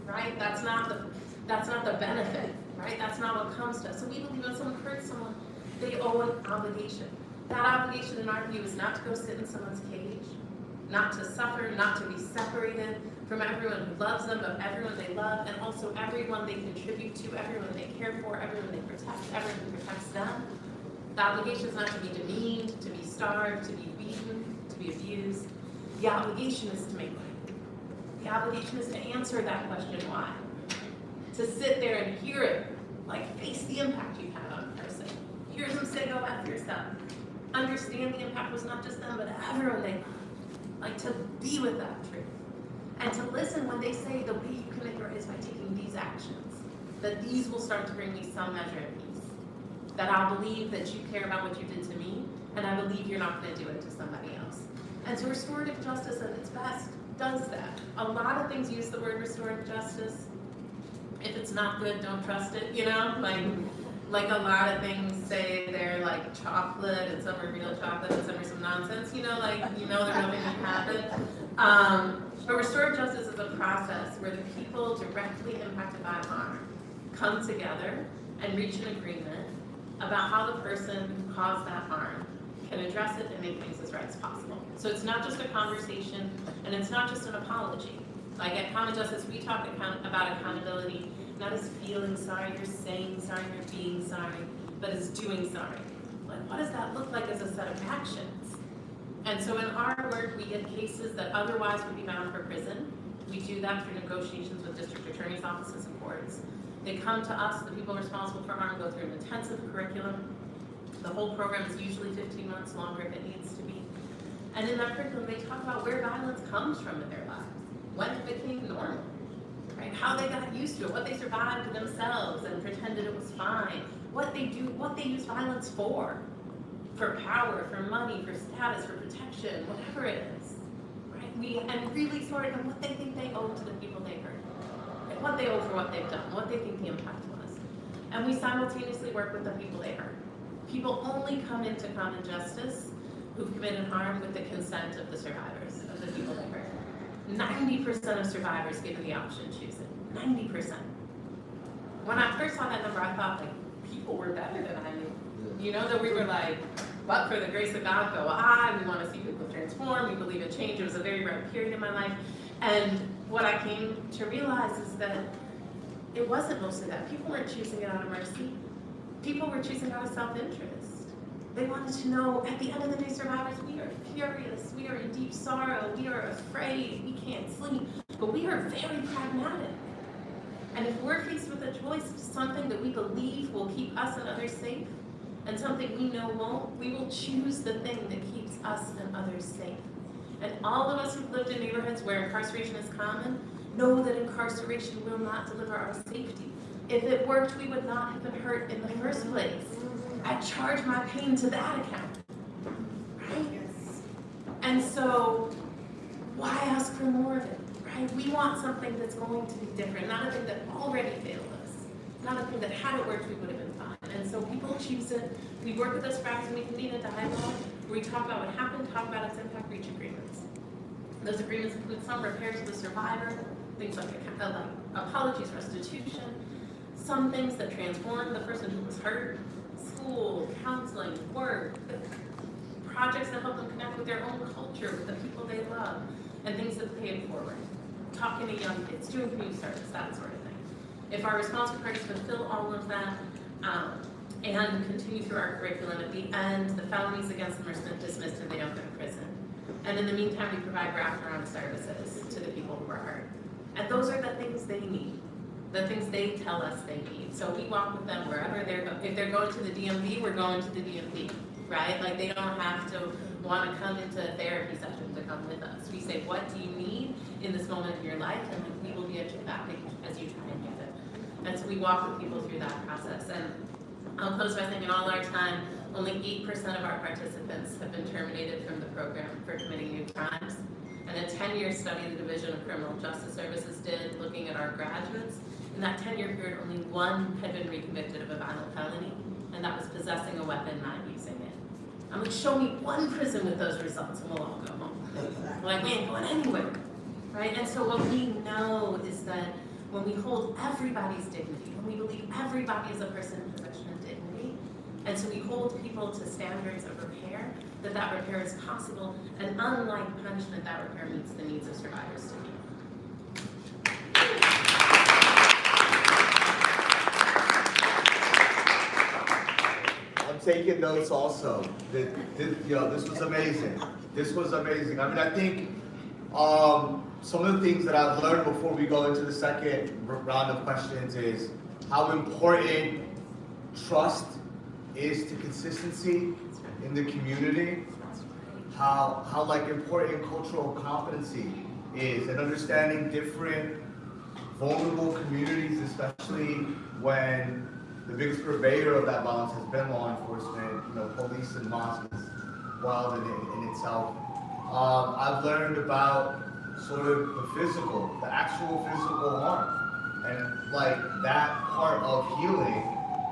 right? That's not the benefit, right? That's not what comes to us. So we believe when someone hurts someone, they owe an obligation. That obligation, in our view, is not to go sit in someone's cage, not to suffer, not to be separated from everyone who loves them, but everyone they love, and also everyone they contribute to, everyone they care for, everyone they protect, everyone who protects them. The obligation is not to be demeaned, to be starved, to be beaten, to be abused. The obligation is to make right. The obligation is to answer that question, why? To sit there and hear it, face the impact you've had on a person. Hear them say, go after yourself. Understand the impact was not just them, but everyone they love. To be with that truth. And to listen when they say the way you commit your right is by taking these actions. That these will start to bring me some measure of peace. That I'll believe that you care about what you did to me, and I believe you're not going to do it to somebody else. And so restorative justice at its best does that. A lot of things use the word restorative justice. If it's not good, don't trust it, like a lot of things say they're like chocolate and some are real chocolate and some are some nonsense, you know, like, you know, they're hoping to happen. But restorative justice is a process where the people directly impacted by harm come together and reach an agreement about how the person who caused that harm can address it and make things as right as possible. So it's not just a conversation and it's not just an apology. Like at Common Justice, we talk about accountability, not as feeling sorry, you're saying sorry, you're being sorry, but as doing sorry. Like what does that look like as a set of actions? And so in our work, we get cases that otherwise would be bound for prison. We do that through negotiations with district attorney's offices and courts. They come to us, the people responsible for harm go through an intensive curriculum. The whole program is usually 15 months longer if it needs to be. And in that curriculum, they talk about where violence comes from in their lives, when it became normal, right? How they got used to it, what they survived themselves and pretended it was fine, what they do, what they use violence for power, for money, for status, for protection, whatever it is, right? And really sort of what they think they owe to the people they hurt, right? What they owe for what they've done, what they think the impact was. And we simultaneously work with the people they hurt. People only come into Common Justice who've committed harm with the consent of the survivors, of the people they hurt. 90% of survivors given the option choose it. 90%. When I first saw that number, I thought like people were better than I knew. You know, that we were like, but for the grace of God go I, we want to see people transform, we believe in change. It was a very rare period in my life. And what I came to realize is that it wasn't mostly that. People weren't choosing it out of mercy. People were choosing out of self-interest. They wanted to know, at the end of the day, survivors, we are furious, we are in deep sorrow, we are afraid, we can't sleep, but we are very pragmatic. And if we're faced with a choice of something that we believe will keep us and others safe, and something we know won't, we will choose the thing that keeps us and others safe. And all of us who've lived in neighborhoods where incarceration is common know that incarceration will not deliver our safety. If it worked, we would not have been hurt in the first place. I charge my pain to that account, right? And so, why ask for more of it, right? We want something that's going to be different, not a thing that already failed us, not a thing that had it worked, we would have been fine. And so people choose it. We work with those practices, and we convene a dialogue where we talk about what happened, talk about its impact, reach agreements. Those agreements include some repairs to the survivor, things like apologies, restitution, some things that transform the person who was hurt, school, counseling, work, projects that help them connect with their own culture, with the people they love, and things that pay it forward. Talking to young kids, doing community service, that sort of thing. If our responsible parties fulfill all of that, and continue through our curriculum, at the end, the felonies against them are dismissed and they don't go to prison. And in the meantime, we provide wraparound services to the people who are hurt. And those are the things they need, the things they tell us they need. So we walk with them wherever they're going. If they're going to the DMV, we're going to the DMV, right? Like they don't have to want to come into a therapy session to come with us. We say, what do you need in this moment of your life? And we will be at your back as you try and get it. And so we walk with people through that process. And I'll close by saying in all our time, only 8% of our participants have been terminated from the program for committing new crimes. And a 10-year study the Division of Criminal Justice Services did looking at our graduates, in that 10-year period, only one had been reconvicted of a violent felony, and that was possessing a weapon, not using it. I'm like, show me one prison with those results and we'll all go home. Like, we ain't going anywhere, right? And so what we know is that when we hold everybody's dignity, when we believe everybody is a person in possession of dignity, and so we hold people to standards of repair, that repair is possible, and unlike punishment, that repair meets the needs of survivors too. I'm taking notes also. This was amazing. This was amazing. I mean, I think some of the things that I've learned before we go into the second round of questions is how important trust is to consistency in the community, how like important cultural competency is, and understanding different vulnerable communities, especially when the biggest purveyor of that violence has been law enforcement, police and mosques, wild in itself. I've learned about sort of the actual physical harm, and like that part of healing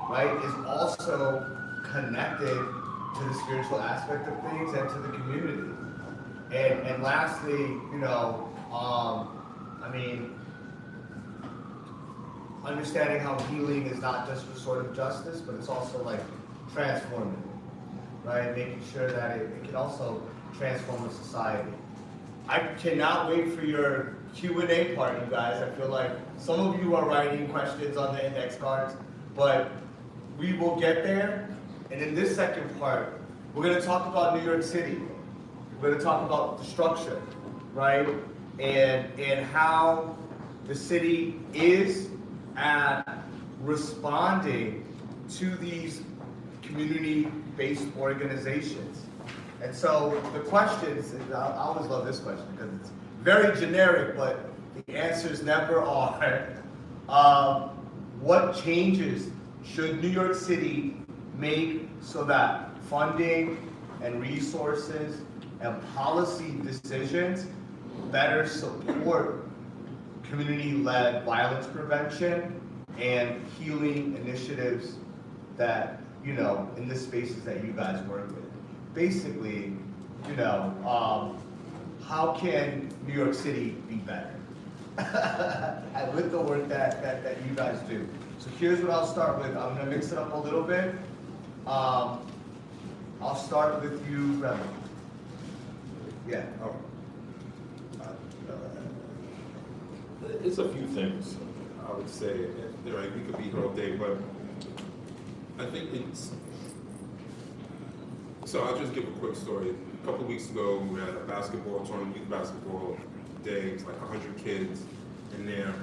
right, is also connected to the spiritual aspect of things and to the community. And lastly, you know, I mean, understanding how healing is not just restorative justice, but it's also like transformative, right? Making sure that it can also transform the society. I cannot wait for your Q&A part, you guys. I feel like some of you are writing questions on the index cards, but we will get there. And in this second part, we're going to talk about New York City. We're going to talk about the structure, right? And how the city is at responding to these community-based organizations. And so the questions, and I always love this question because it's very generic, but the answers never are. What changes should New York City make so that funding and resources and policy decisions better support community-led violence prevention and healing initiatives that, you know, in the spaces that you guys work with? Basically, you know, how can New York City be better with the work that you guys do? So here's what I'll start with. I'm gonna mix it up a little bit. I'll start with you, Remy. Yeah. It's a few things, I would say. Right, we could be here all day, but I think it's, so I'll just give a quick story. A couple of weeks ago, we had a basketball tournament, youth basketball day. It's like 100 kids in there,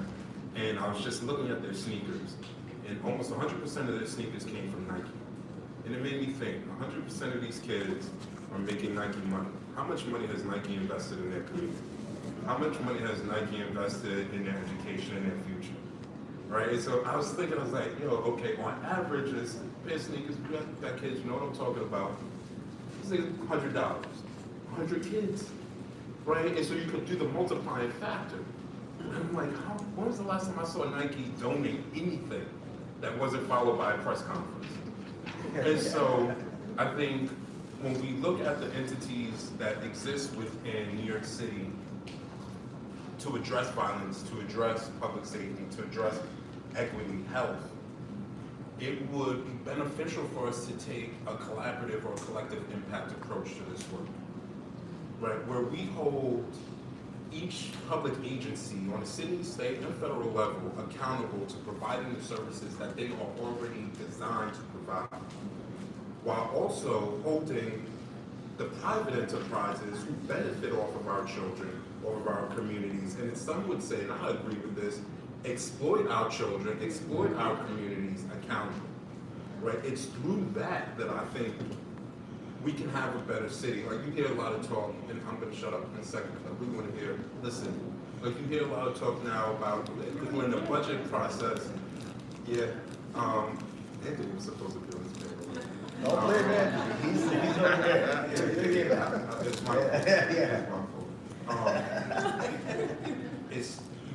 and I was just looking at their sneakers, and almost 100% of their sneakers came from Nike. And it made me think, 100% of these kids are making Nike money. How much money has Nike invested in their community? How much money has Nike invested in their education and their future? Right? And so I was thinking, I was like, yo, okay, on average, this pair of sneakers, you got kids, you know what I'm talking about? It's like $100, 100 kids, right? And so you could do the multiplying factor. And I'm like, when was the last time I saw Nike donate anything that wasn't followed by a press conference? And so I think when we look at the entities that exist within New York City to address violence, to address public safety, to address equity, health, it would be beneficial for us to take a collaborative or collective impact approach to this work, right? Where we hold each public agency on a city, state, and federal level accountable to providing the services that they are already designed to provide, while also holding the private enterprises who benefit off of our children, off of our communities, and some would say, and I agree with this, exploit our children, exploit our communities accountable, right? It's through that I think we can have a better city. Like, you hear a lot of talk, and I'm gonna shut up in a second, because I really wanna hear, listen, like, you hear a lot of talk now about, we're in the budget process. Yeah, Anthony was supposed to be on this panel. Don't play that. He's over there. It's my fault. It's my fault.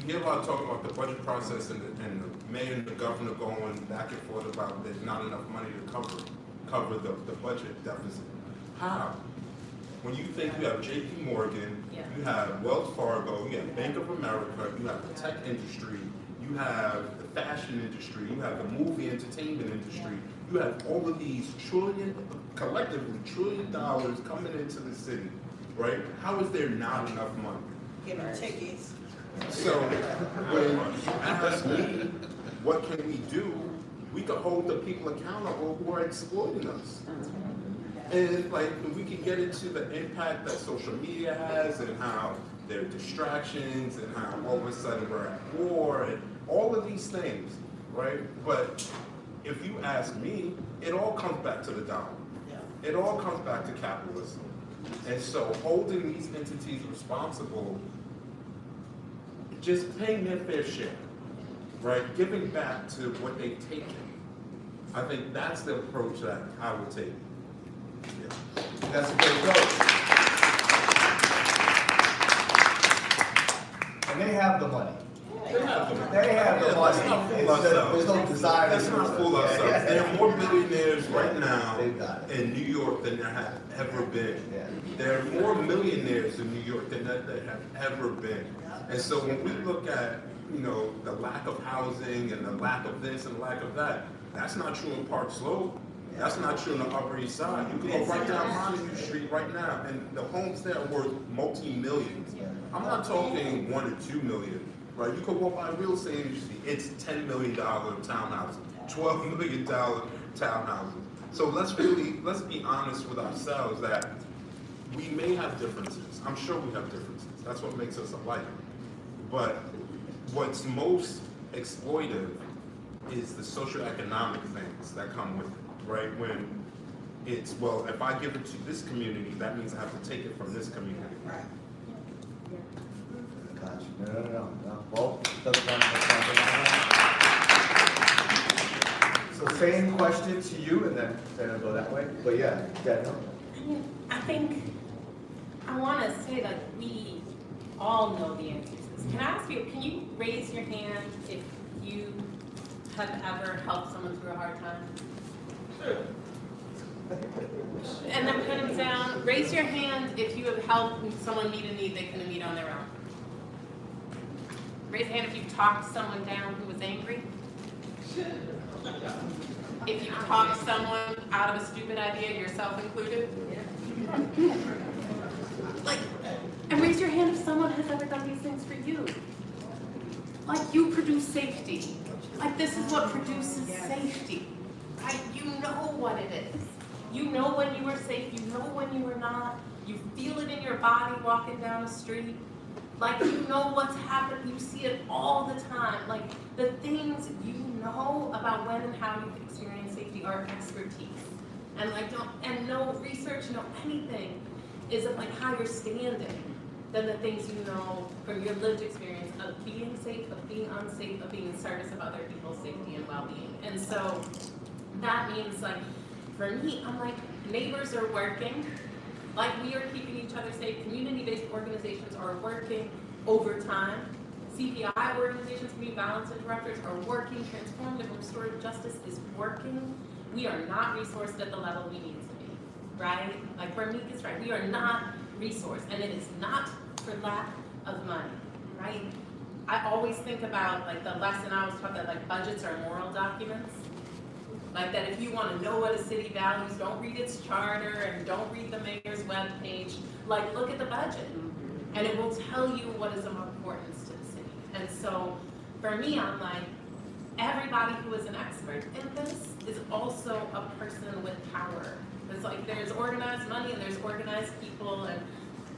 You hear a lot of talk about the budget process and the mayor and the governor going back and forth about there's not enough money to cover the budget deficit. How? When you think you have JP Morgan, you have Wells Fargo, you have Bank of America, you have the tech industry, you have the fashion industry, you have the movie entertainment industry, you have all of these collectively trillion dollars coming into the city, right? How is there not enough money? Give them tickets. So when you ask me, what can we do? We could hold the people accountable who are exploiting us. And like, we can get into the impact that social media has and how there are distractions and how all of a sudden we're at war and all of these things, right? But if you ask me, it all comes back to the dollar. It all comes back to capitalism. And so holding these entities responsible, just paying their fair share, right? Giving back to what they've taken. I think that's the approach that I would take. Yeah. That's a great approach. And they have the money. They have the money. Let's not fool ourselves. There's no desire. Let's not fool ourselves. There are more billionaires right now They've got it. in New York than there have ever been. Yeah. There are more millionaires in New York than there have ever been. And so when we look at, you know, the lack of housing and the lack of this and the lack of that, that's not true in Park Slope. That's not true on the Upper East Side. You can go right down Montague Street right now, and the homes there are worth multi-millions. I'm not talking 1 or 2 million, right? You could walk by a real estate agency, it's $10 million townhouses, $12 million townhouses. So let's be honest with ourselves that we may have differences. I'm sure we have differences. That's what makes us alike. But what's most exploitive is the socioeconomic things that come with it, right? When it's, well, if I give it to this community, that means I have to take it from this community. Right. Gotcha. No. Well, so same question to you, and then I'll go that way. But yeah, Daniel. I mean, I think I want to say that we all know the answers. Can I ask you, can you raise your hand if you have ever helped someone through a hard time? Sure. And then put them down. Raise your hand if you have helped someone meet a need they couldn't meet on their own. Raise your hand if you've talked someone down who was angry. If you've talked someone out of a stupid idea, yourself included. Like, and raise your hand if someone has ever done these things for you. Like, you produce safety. Like, this is what produces safety. Right? You know what it is. You know when you are safe, you know when you are not. You feel it in your body walking down the street. Like, you know what's happened, you see it all the time. Like, the things you know about when and how you've experienced safety are expertise. And like, no research, no anything is of like how you're standing than the things you know from your lived experience of being safe, of being unsafe, of being in service of other people's safety and well-being. And so that means like, for me, I'm like, neighbors are working. Like, we are keeping each other safe. Community-based organizations are working overtime. CPI organizations, community violence interrupters, are working. Transformative restorative justice is working. We are not resourced at the level we need to be, right? Like, Veronique is right. We are not resourced, and it is not for lack of money, right? I always think about, like, the lesson I was taught that, like, budgets are moral documents. Like that if you want to know what a city values, don't read its charter and don't read the mayor's webpage. Like, look at the budget and it will tell you what is of importance to the city. And so for me, I'm like, everybody who is an expert in this is also a person with power. It's like there's organized money and there's organized people, and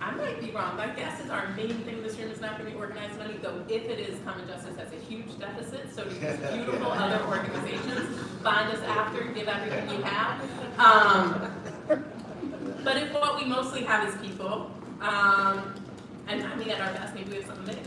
I might be wrong. My guess is our main thing in this room is not going to be organized money, though if it is, Common Justice has a huge deficit, so do these beautiful other organizations. Find us after, give everything you have. But if what we mostly have is people, and I mean at our best, maybe we have some mix,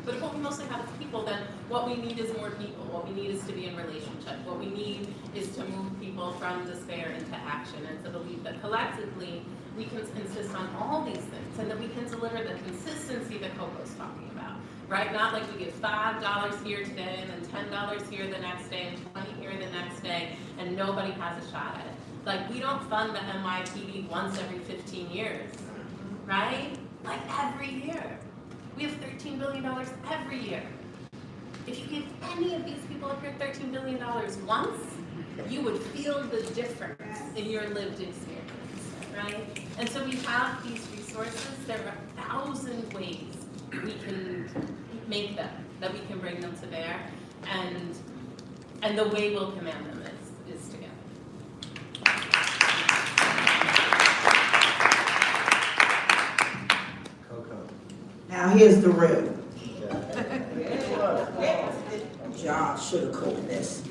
but if what we mostly have is people, then what we need is more people. What we need is to be in relationship. What we need is to move people from despair into action and to believe that collectively we can insist on all these things and that we can deliver the consistency that Coco's talking about, right? Not like we give $5 here today and then $10 here the next day and 20 here the next day and nobody has a shot at it. Like, we don't fund the NYPD once every 15 years, right? Like every year. We have $13 billion every year. If you give any of these people up here $13 billion once, you would feel the difference in your lived experience, right? And so we have these resources. There are 1,000 ways we can make them, that we can bring them to bear, and the way we'll command them is together. Now here's the real. John sugarcoating this.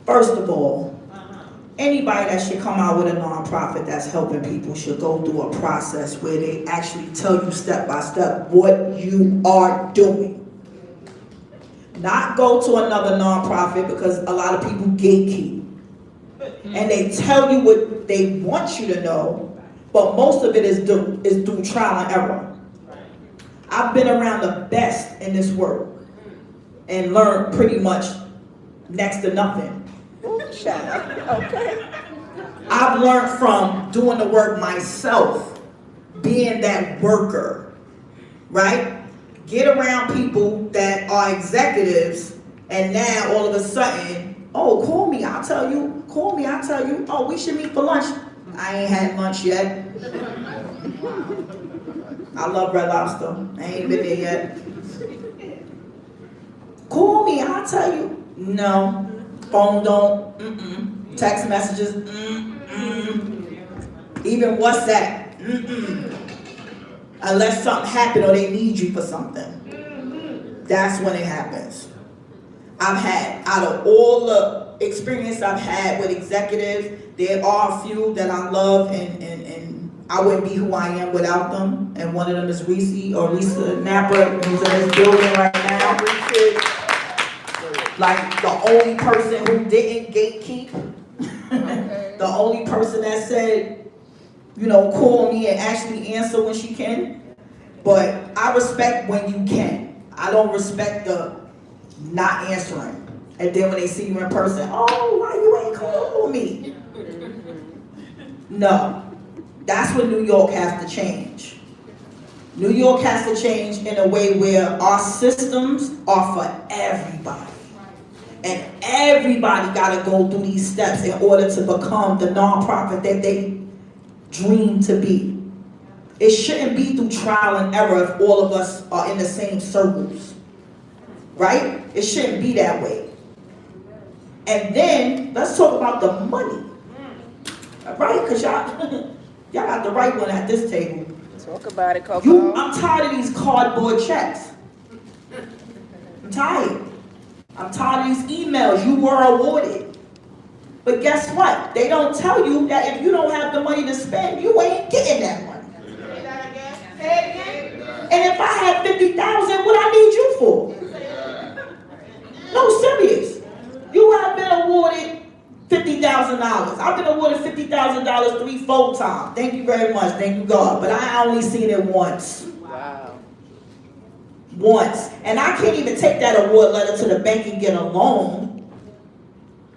First of all, anybody that should come out with a nonprofit that's helping people should go through a process where they actually tell you step by step what you are doing. Not go to another nonprofit because a lot of people gatekeep. And they tell you what they want you to know, but most of it is through trial and error. I I've been around the best in this world and learned pretty much next to nothing. Shut up. Okay. I've learned from doing the work myself, being that worker, right? Get around people that are executives, and now all of a sudden, oh, call me, I'll tell you. Call me, I'll tell you. Oh, we should meet for lunch. I ain't had lunch yet. I love Red Lobster. I ain't been there yet. Call me, I'll tell you. No. Phone don't. Mm-mm. Text messages. Mm-mm. Even WhatsApp. Mm-mm. Unless something happened or they need you for something. That's when it happens. I've had, out of all the experience I've had with executives, there are a few that I love and I wouldn't be who I am without them. And one of them is Reese or Lisa Napper, who's in this building right now. Like the only person who didn't gatekeep. The only person that said, you know, call me and actually answer when she can. But I respect when you can. I don't respect the not answering. And then when they see you in person, oh, why you ain't call me? No. That's what New York has to change. New York has to change in a way where our systems are for everybody. And everybody got to go through these steps in order to become the nonprofit that they dream to be. It shouldn't be through trial and error if all of us are in the same circles. Right? It shouldn't be that way. And then, let's talk about the money. Right? Because y'all got the right one at this table. Talk about it, Coco. I'm tired of these cardboard checks. I'm tired. I'm tired of these emails. You were awarded. But guess what? They don't tell you that if you don't have the money to spend, you ain't getting that money. And if I had $50,000, what I need you for? No, serious. You have been awarded $50,000. I've been awarded $50,000 3-4 times. Thank you very much. Thank you, God. But I only seen it once. Wow. Once. And I can't even take that award letter to the bank and get a loan.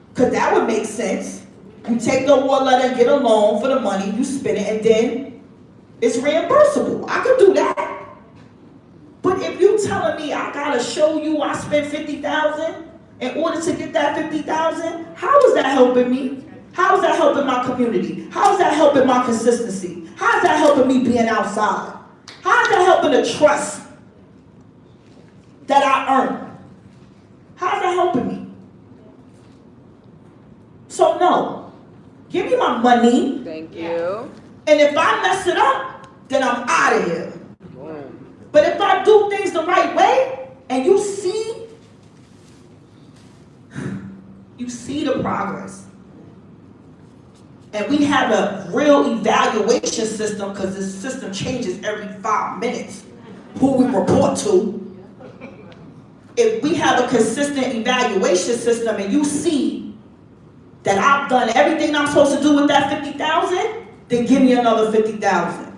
Because that would make sense. You take the award letter and get a loan for the money, you spend it, and then it's reimbursable. I could do that. But if you telling me I gotta show you I spent $50,000 in order to get that $50,000, how is that helping me? How is that helping my community? How is that helping my consistency? How is that helping me being outside? How is that helping the trust that I earn? How is that helping me? So no, give me my money. Thank you. And if I mess it up, then I'm out of here. But if I do things the right way, and you see the progress. And we have a real evaluation system, because this system changes every 5 minutes, who we report to. If we have a consistent evaluation system and you see that I've done everything I'm supposed to do with that $50,000, then give me another $50,000.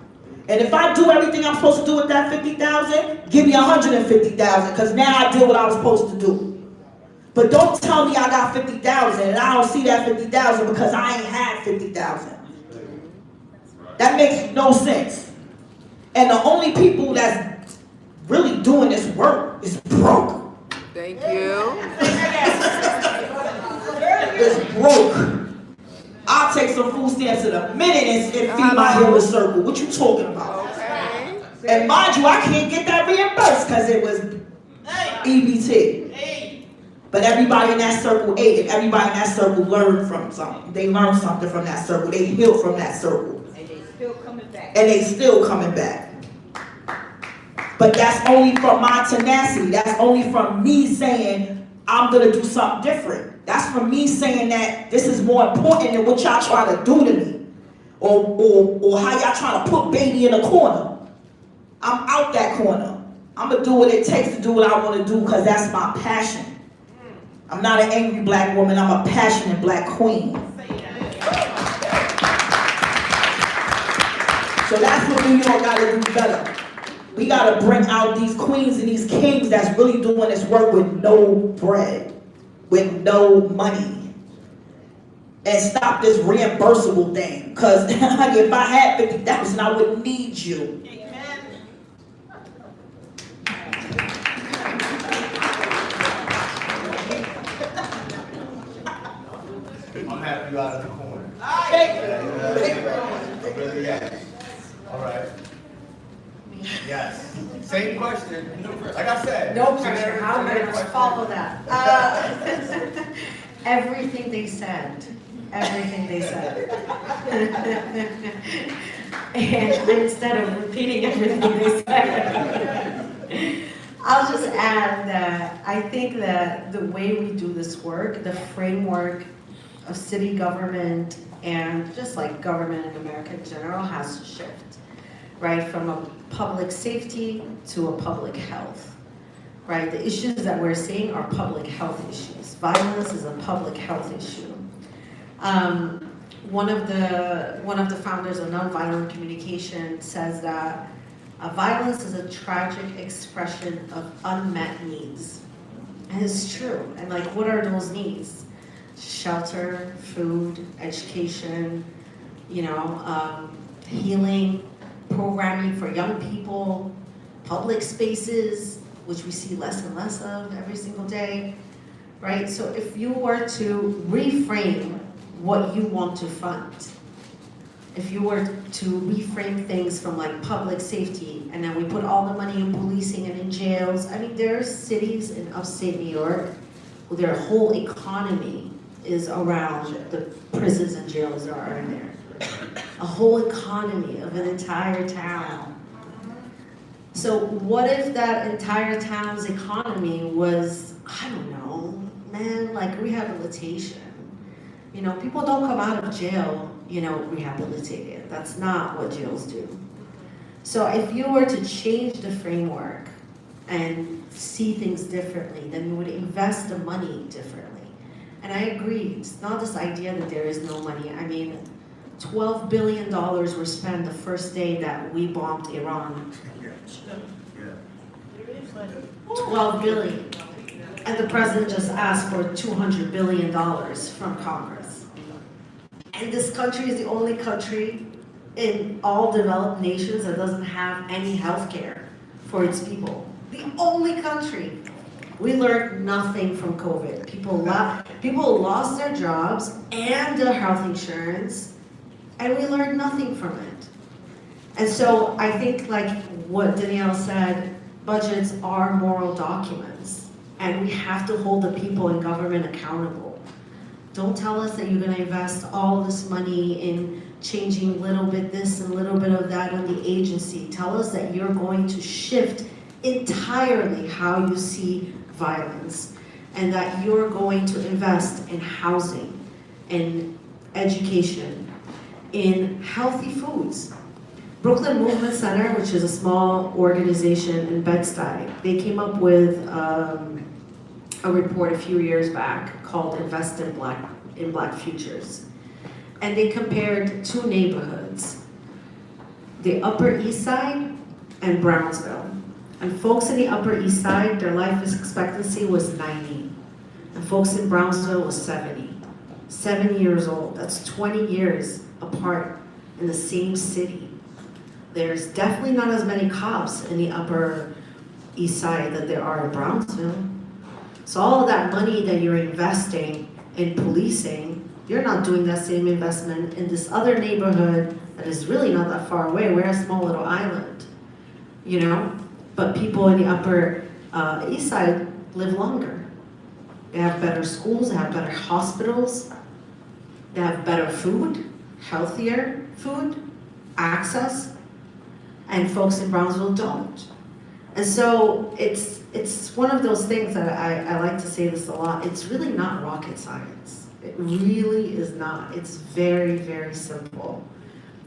And if I do everything I'm supposed to do with that $50,000, give me $150,000, because now I did what I was supposed to do. But don't tell me I got $50,000 and I don't see that $50,000 because I ain't had $50,000. That makes no sense. And the only people that's really doing this work is broke. Thank you. It's broke. I'll take some food stamps in a minute and feed my healing circle. What you talking about? Okay. And mind you, I can't get that reimbursed because it was EBT. But everybody in that circle ate, and everybody in that circle learned from something. They learned something from that circle. They healed from that circle. And they still coming back. And they still coming back. But that's only from my tenacity. That's only from me saying, I'm going to do something different. That's from me saying that this is more important than what y'all try to do to me. Or how y'all trying to put baby in a corner. I'm out that corner. I'm going to do what it takes to do what I want to do, because that's my passion. I'm not an angry black woman. I'm a passionate black queen. So that's what New York got to do better. We gotta bring out these queens and these kings that's really doing this work with no bread, with no money. And stop this reimbursable thing. Cause honey, if I had 50,000, I wouldn't need you. I'm happy you out of the corner. Really, yes. All right. Yes. Same question. Like I said. No pressure, how am I gonna follow that? Everything they said, everything they said. And instead of repeating everything they said, I'll just add that I think that the way we do this work, the framework of city government and just like government in America in general has to shift, right? From a public safety to a public health, right? The issues that we're seeing are public health issues. Violence is a public health issue. One of the founders of Nonviolent Communication says that violence is a tragic expression of unmet needs. And it's true. And like, what are those needs? Shelter, food, education, healing, programming for young people, public spaces, which we see less and less of every single day, right? So if you were to reframe what you want to fund, if you were to reframe things from like public safety, and then we put all the money in policing and in jails. I mean, there are cities in upstate New York where their whole economy is around the prisons and jails that are in there. A whole economy of an entire town. So what if that entire town's economy was, I don't know, man, like rehabilitation? People don't come out of jail, rehabilitated. That's not what jails do. So if you were to change the framework and see things differently, then you would invest the money differently. And I agree, it's not this idea that there is no money. I mean, $12 billion were spent the first day that we bombed Iran. 12 billion. And the president just asked for $200 billion from Congress. And this country is the only country in all developed nations that doesn't have any health care for its people. The only country. We learned nothing from COVID. People lost their jobs and their health insurance, and we learned nothing from it. And so I think, like what Danielle said, budgets are moral documents, and we have to hold the people in government accountable. Don't tell us that you're going to invest all this money in changing a little bit this and a little bit of that on the agency. Tell us that you're going to shift entirely how you see violence, and that you're going to invest in housing, in education, in healthy foods. Brooklyn Movement Center, which is a small organization in Bed-Stuy, they came up with a report a few years back called Invest in Black Futures. And they compared two neighborhoods, the Upper East Side and Brownsville. And folks in the Upper East Side, their life expectancy was 90. And folks in Brownsville was 70. 7 years old. That's 20 years apart in the same city. There's definitely not as many cops in the Upper East Side that there are in Brownsville. So all of that money that you're investing in policing, you're not doing that same investment in this other neighborhood that is really not that far away. We're a small little island, But people in the Upper East Side live longer. They have better schools, they have better hospitals, they have better food, healthier food, access, and folks in Brownsville don't. And so it's one of those things that I like to say this a lot, it's really not rocket science. It really is not. It's very, very simple.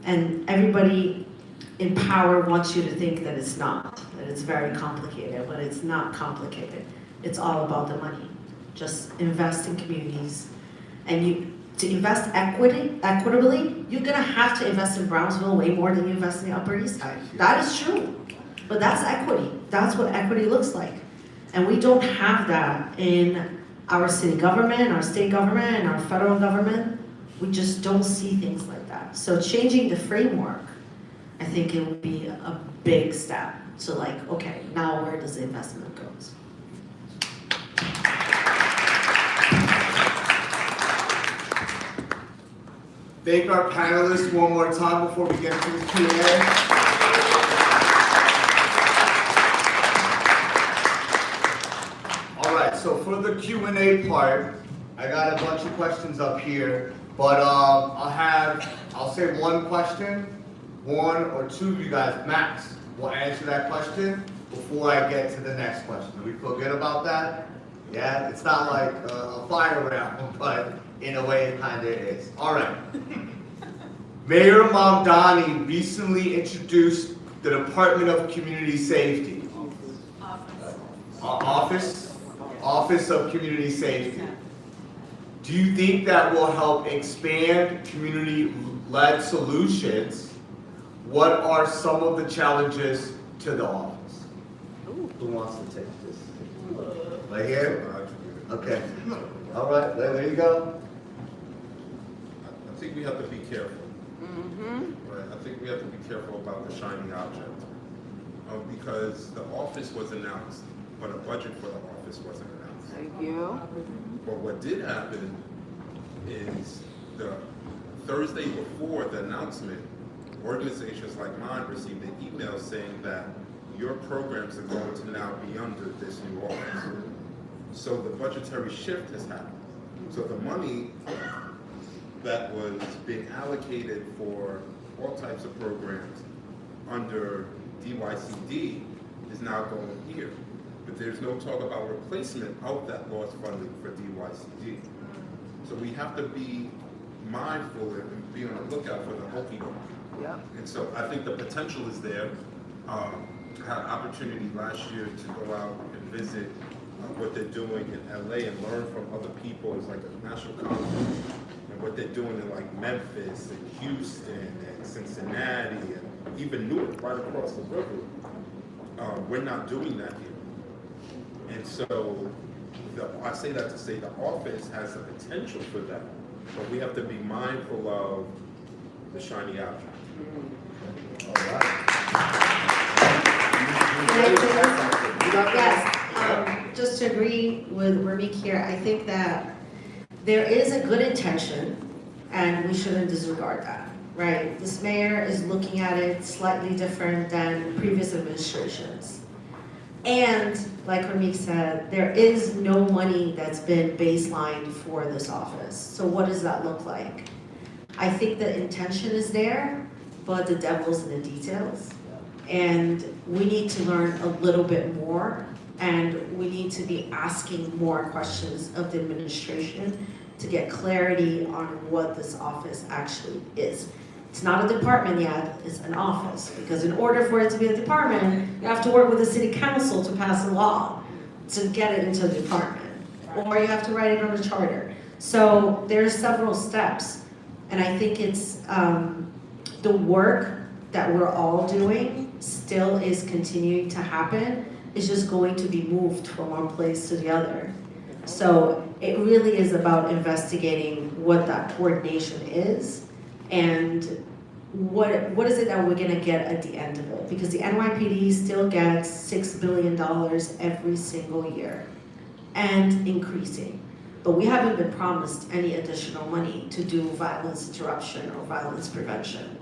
And everybody in power wants you to think that it's not, that it's very complicated, but it's not complicated. It's all about the money. Just invest in communities. And to invest equitably, you're gonna have to invest in Brownsville way more than you invest in the Upper East Side. That is true. But that's equity. That's what equity looks like. And we don't have that in our city government, our state government, and our federal government. We just don't see things like that. So changing the framework, I think it would be a big step to like, okay, now where does the investment go? Thank our panelists one more time before we get into the Q&A. All right, so for the Q&A part, I got a bunch of questions up here, but I'll say one question, one or two of you guys max will answer that question before I get to the next question. Do we feel good about that? Yeah, it's not like a fire round, but in a way it kind of is. All right. Mayor Mamdani recently introduced the Department of Community Safety. Office of Community Safety. Do you think that will help expand community-led solutions? What are some of the challenges to the office? Who wants to take this? Right here? Okay. All right, there you go. I think we have to be careful. Right? I think we have to be careful about the shiny object. Because the office was announced, but a budget for the office wasn't announced. Thank you. But what did happen is the Thursday before the announcement, organizations like mine received an email saying that your programs are going to now be under this new office. So the budgetary shift has happened. So the money that was being allocated for all types of programs under DYCD is now going here. But there's no talk about replacement of that lost funding for DYCD. So we have to be mindful and be on the lookout for the hokey doke. Yeah. And so I think the potential is there. I had an opportunity last year to go out and visit what they're doing in LA and learn from other people. It's like a national conference. And what they're doing in like Memphis and Houston and Cincinnati and even Newark right across the river. We're not doing that here. And so I say that to say the office has the potential for that, but we have to be mindful of the shiny object. Can I say this? Yes, just to agree with Ramik here, I think that there is a good intention and we shouldn't disregard that, right? This mayor is looking at it slightly different than previous administrations. And like Ramik said, there is no money that's been baselined for this office. So what does that look like? I think the intention is there, but the devil's in the details. And we need to learn a little bit more, and we need to be asking more questions of the administration to get clarity on what this office actually is. It's not a department yet, it's an office, because in order for it to be a department, you have to work with the city council to pass a law to get it into the department, or you have to write it on a charter. So there's several steps, and I think it's the work that we're all doing still is continuing to happen. It's just going to be moved from one place to the other. So it really is about investigating what that coordination is and what is it that we're gonna get at the end of it? Because the NYPD still gets $6 billion every single year and increasing. But we haven't been promised any additional money to do violence interruption or violence prevention.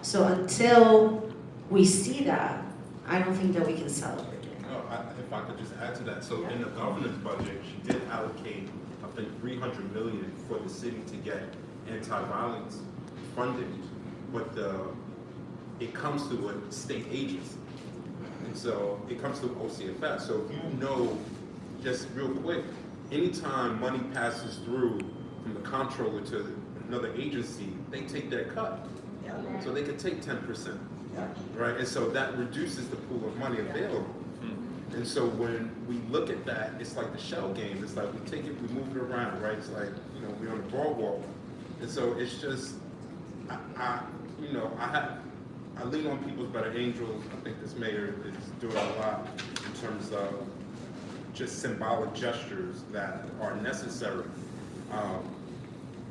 So until we see that, I don't think that we can celebrate it. No, if I could just add to that. So in the governor's budget, she did allocate, I think, $300 million for the city to get anti-violence funding, but it comes through a state agency. And so it comes through OCFS. So you know, just real quick, anytime money passes through from the comptroller to another agency, they take their cut. So they can take 10%, right? And so that reduces the pool of money available. And so when we look at that, it's like the shell game. It's like we take it, we move it around, right? It's like, you know, we're on the boardwalk. And so it's just, I have I lean on people's better angels. I think this mayor is doing a lot in terms of just symbolic gestures that are necessary.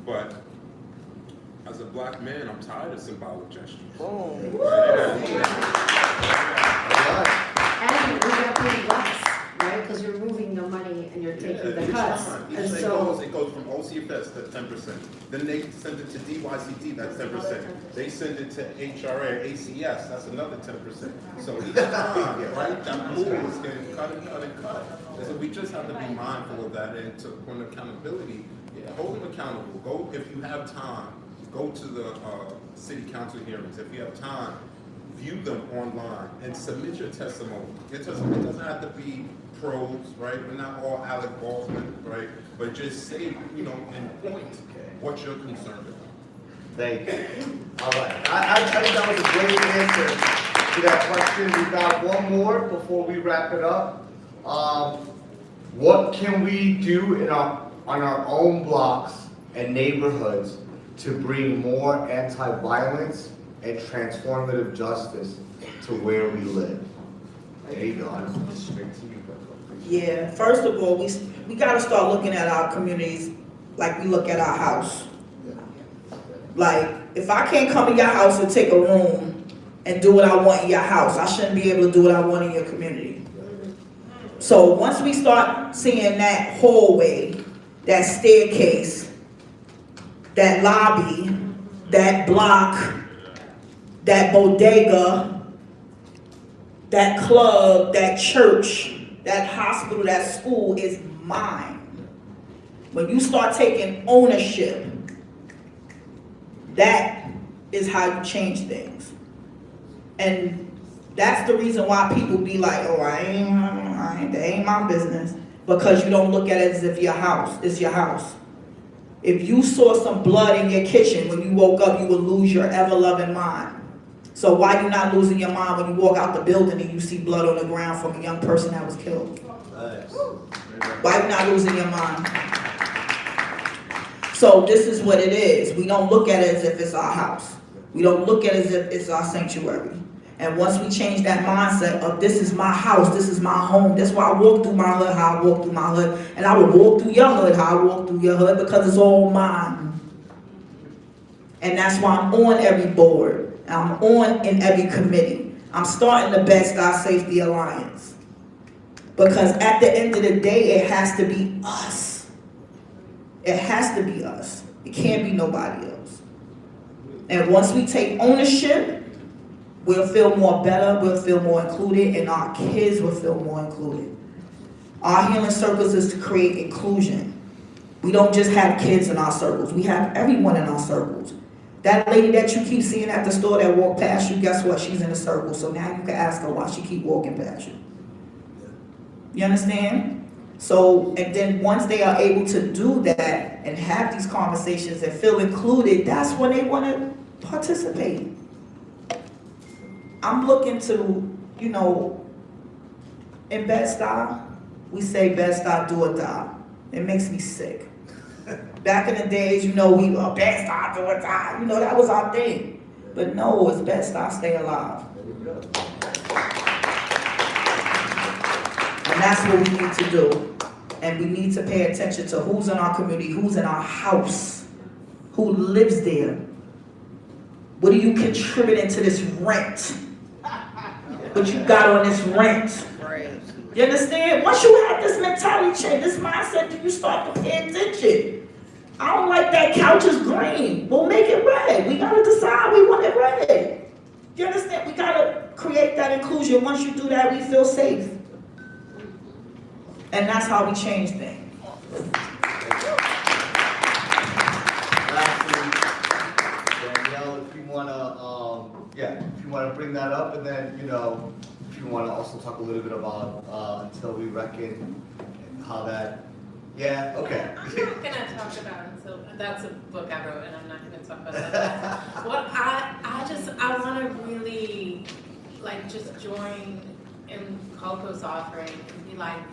But as a black man, I'm tired of symbolic gestures. Boom. And we got pretty less, right? Because you're moving the money and you're taking the cuts. And so, It goes from OCFS to 10%. Then they send it to DYCD, that's 10%. They send it to HRA, ACS, that's another 10%. So each time, right, that move is getting cut and cut and cut. And so we just have to be mindful of that, and to, on accountability, yeah, hold them accountable. Go, if you have time, go to the city council hearings. If you have time, view them online and submit your testimony. Your testimony doesn't have to be prose, right? We're not all Alec Baldwin, right? But just say, you know, and point what you're concerned about. Thank you. All right. I think that was a great answer to that question. We've got one more before we wrap it up. What can we do on our own blocks and neighborhoods to bring more anti-violence and transformative justice to where we live? There you go. I'm straight to you. Yeah, first of all, we gotta start looking at our communities like we look at our house. Like, if I can't come to your house and take a room and do what I want in your house, I shouldn't be able to do what I want in your community. So once we start seeing that hallway, that staircase, that lobby, that block, that bodega, that club, that church, that hospital, that school is mine. When you start taking ownership, that is how you change things. And that's the reason why people be like, oh, that ain't my business. Because you don't look at it as if your house is your house. If you saw some blood in your kitchen when you woke up, you would lose your ever-loving mind. So why you not losing your mind when you walk out the building and you see blood on the ground from a young person that was killed? Why you not losing your mind? So this is what it is. We don't look at it as if it's our house. We don't look at it as if it's our sanctuary. And once we change that mindset of this is my house, this is my home, that's why I walk through my hood, how I walk through my hood, and I will walk through your hood, how I walk through your hood, because it's all mine. And that's why I'm on every board. I'm on in every committee. I'm starting the Bed-Stuy Safety Alliance. Because at the end of the day, it has to be us. It has to be us. It can't be nobody else. And once we take ownership, we'll feel more better, we'll feel more included, and our kids will feel more included. Our healing circles is to create inclusion. We don't just have kids in our circles, we have everyone in our circles. That lady that you keep seeing at the store that walked past you, guess what? She's in a circle. So now you can ask her why she keep walking past you. You understand? So, and then once they are able to do that and have these conversations and feel included, that's when they want to participate. I'm looking to, you know, in Bed-Stuy, we say Bed-Stuy do or die. It makes me sick. Back in the days, you know, we were Bed-Stuy do or die. You know, that was our thing. But no, it's Bed-Stuy stay alive. And that's what we need to do. And we need to pay attention to who's in our community, who's in our house, who lives there. What are you contributing to this rent? What you got on this rent? You understand? Once you have this mentality change, this mindset, then you start to pay attention. I don't like that couch is green. We'll make it red. We gotta decide we want it red. You understand? We gotta create that inclusion. Once you do that, we feel safe. And that's how we change things. Lastly, Danielle, if you wanna bring that up, and then, you know, if you wanna also talk a little bit about Until We Reckon, how that, yeah, okay. I'm not gonna talk about Until, that's a book I wrote, and I'm not gonna talk about that. What I wanna really, like, just join in Coco's offering and be like,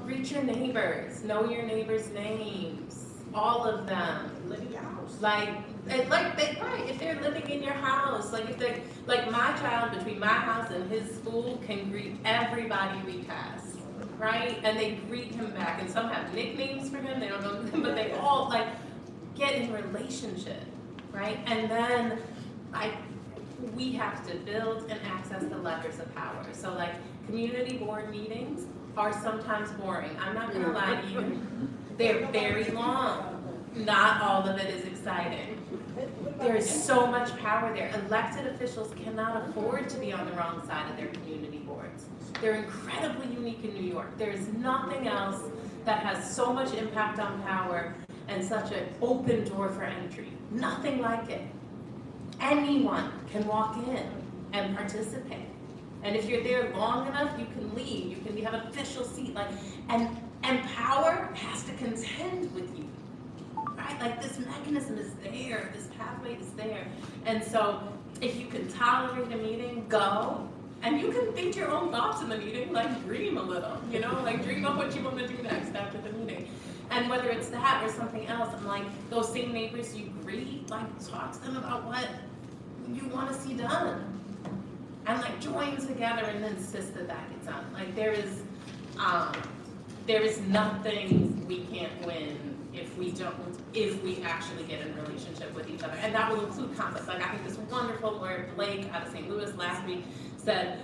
reach your neighbors, know your neighbors' names, all of them, like if they're living in your house, like if they, like my child between my house and his school can greet everybody we pass, right? And they greet him back, and some have nicknames for him, they don't know him, but they all like get in relationship, right? And then we have to build and access the levers of power. So like community board meetings are sometimes boring. I'm not gonna lie to you. They're very long. Not all of it is exciting. There is so much power there. Elected officials cannot afford to be on the wrong side of their community boards. They're incredibly unique in New York. There is nothing else that has so much impact on power and such an open door for entry. Nothing like it. Anyone can walk in and participate. And if you're there long enough, you can leave. You can have an official seat. And power has to contend with you. Right? Like this mechanism is there, this pathway is there. And so if you can tolerate a meeting, go. And you can think your own thoughts in the meeting, like dream a little, like dream of what you want to do next after the meeting. And whether it's that or something else, I'm like, those same neighbors you greet, like talk to them about what you want to see done. And like join together and insist that that gets done. Like there is nothing we can't win if we actually get in a relationship with each other. And that will include conflict. Like I think this wonderful lawyer Blake out of St. Louis last week said,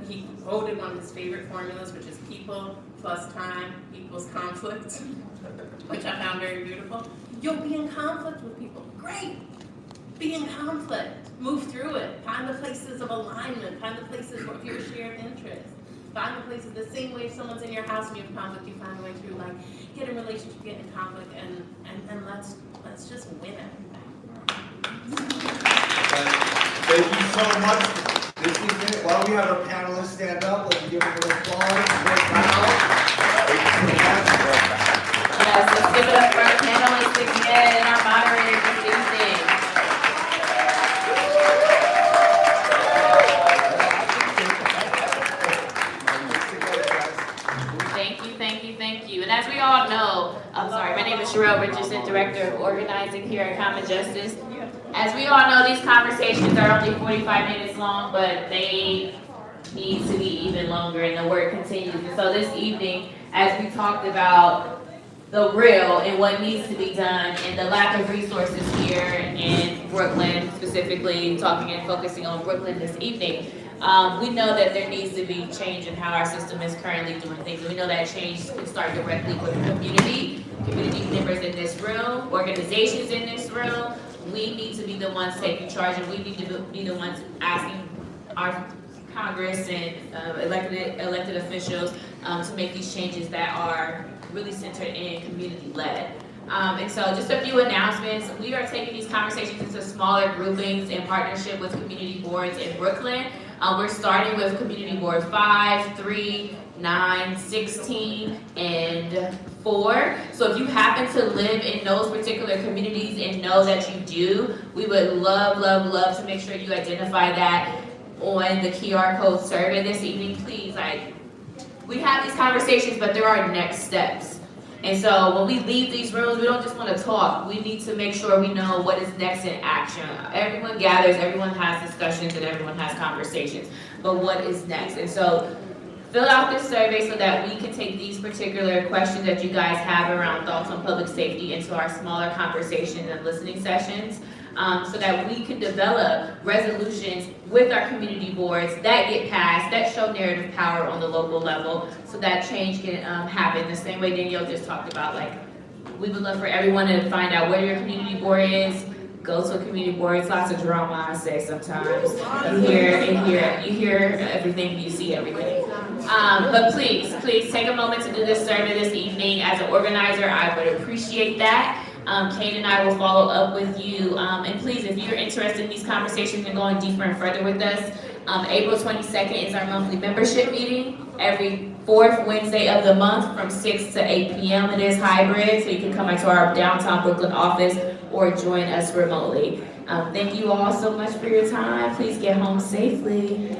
he quoted one of his favorite formulas, which is people plus time equals conflict, which I found very beautiful. You'll be in conflict with people. Great. Be in conflict. Move through it. Find the places of alignment. Find the places where you're shared interest. Find the places the same way if someone's in your house and you have conflict, you find a way through. Like get in relationship, get in conflict, and let's just win everything. Thank you so much. This evening, while we have our panelists stand up, let's give them an applause. Yes, let's give it up for our panelists again and our moderators this evening. Thank you. And as we all know, my name is Sherelle Richardson, Director of Organizing here at Common Justice. As we all know, these conversations are only 45 minutes long, but they need to be even longer and the work continues. And so this evening, as we talked about the real and what needs to be done and the lack of resources here in Brooklyn, specifically talking and focusing on Brooklyn this evening, we know that there needs to be change in how our system is currently doing things. We know that change can start directly with the community members in this room, organizations in this room. We need to be the ones taking charge, and we need to be the ones asking our Congress and elected officials to make these changes that are really centered in community-led. And so just a few announcements. We are taking these conversations into smaller groupings in partnership with community boards in Brooklyn. We're starting with community board 5, 3, 9, 16, and 4. So if you happen to live in those particular communities and know that you do, we would love to make sure you identify that on the QR code survey this evening. Please, we have these conversations, but there are next steps. And so when we leave these rooms, we don't just want to talk. We need to make sure we know what is next in action. Everyone gathers, everyone has discussions, and everyone has conversations. But what is next? And so fill out this survey so that we can take these particular questions that you guys have around thoughts on public safety into our smaller conversations and listening sessions, so that we can develop resolutions with our community boards that get passed, that show narrative power on the local level, so that change can happen. The same way Danielle just talked about, we would love for everyone to find out where your community board is. Go to a community board. It's lots of drama, I say sometimes. You hear everything, you see everything. But please take a moment to do this survey this evening. As an organizer, I would appreciate that. Kate and I will follow up with you. And please, if you're interested in these conversations and going deeper and further with us, April 22nd is our monthly membership meeting. Every fourth Wednesday of the month from 6 to 8 p.m. It is hybrid, so you can come into our downtown Brooklyn office or join us remotely. Thank you all so much for your time. Please get home safely.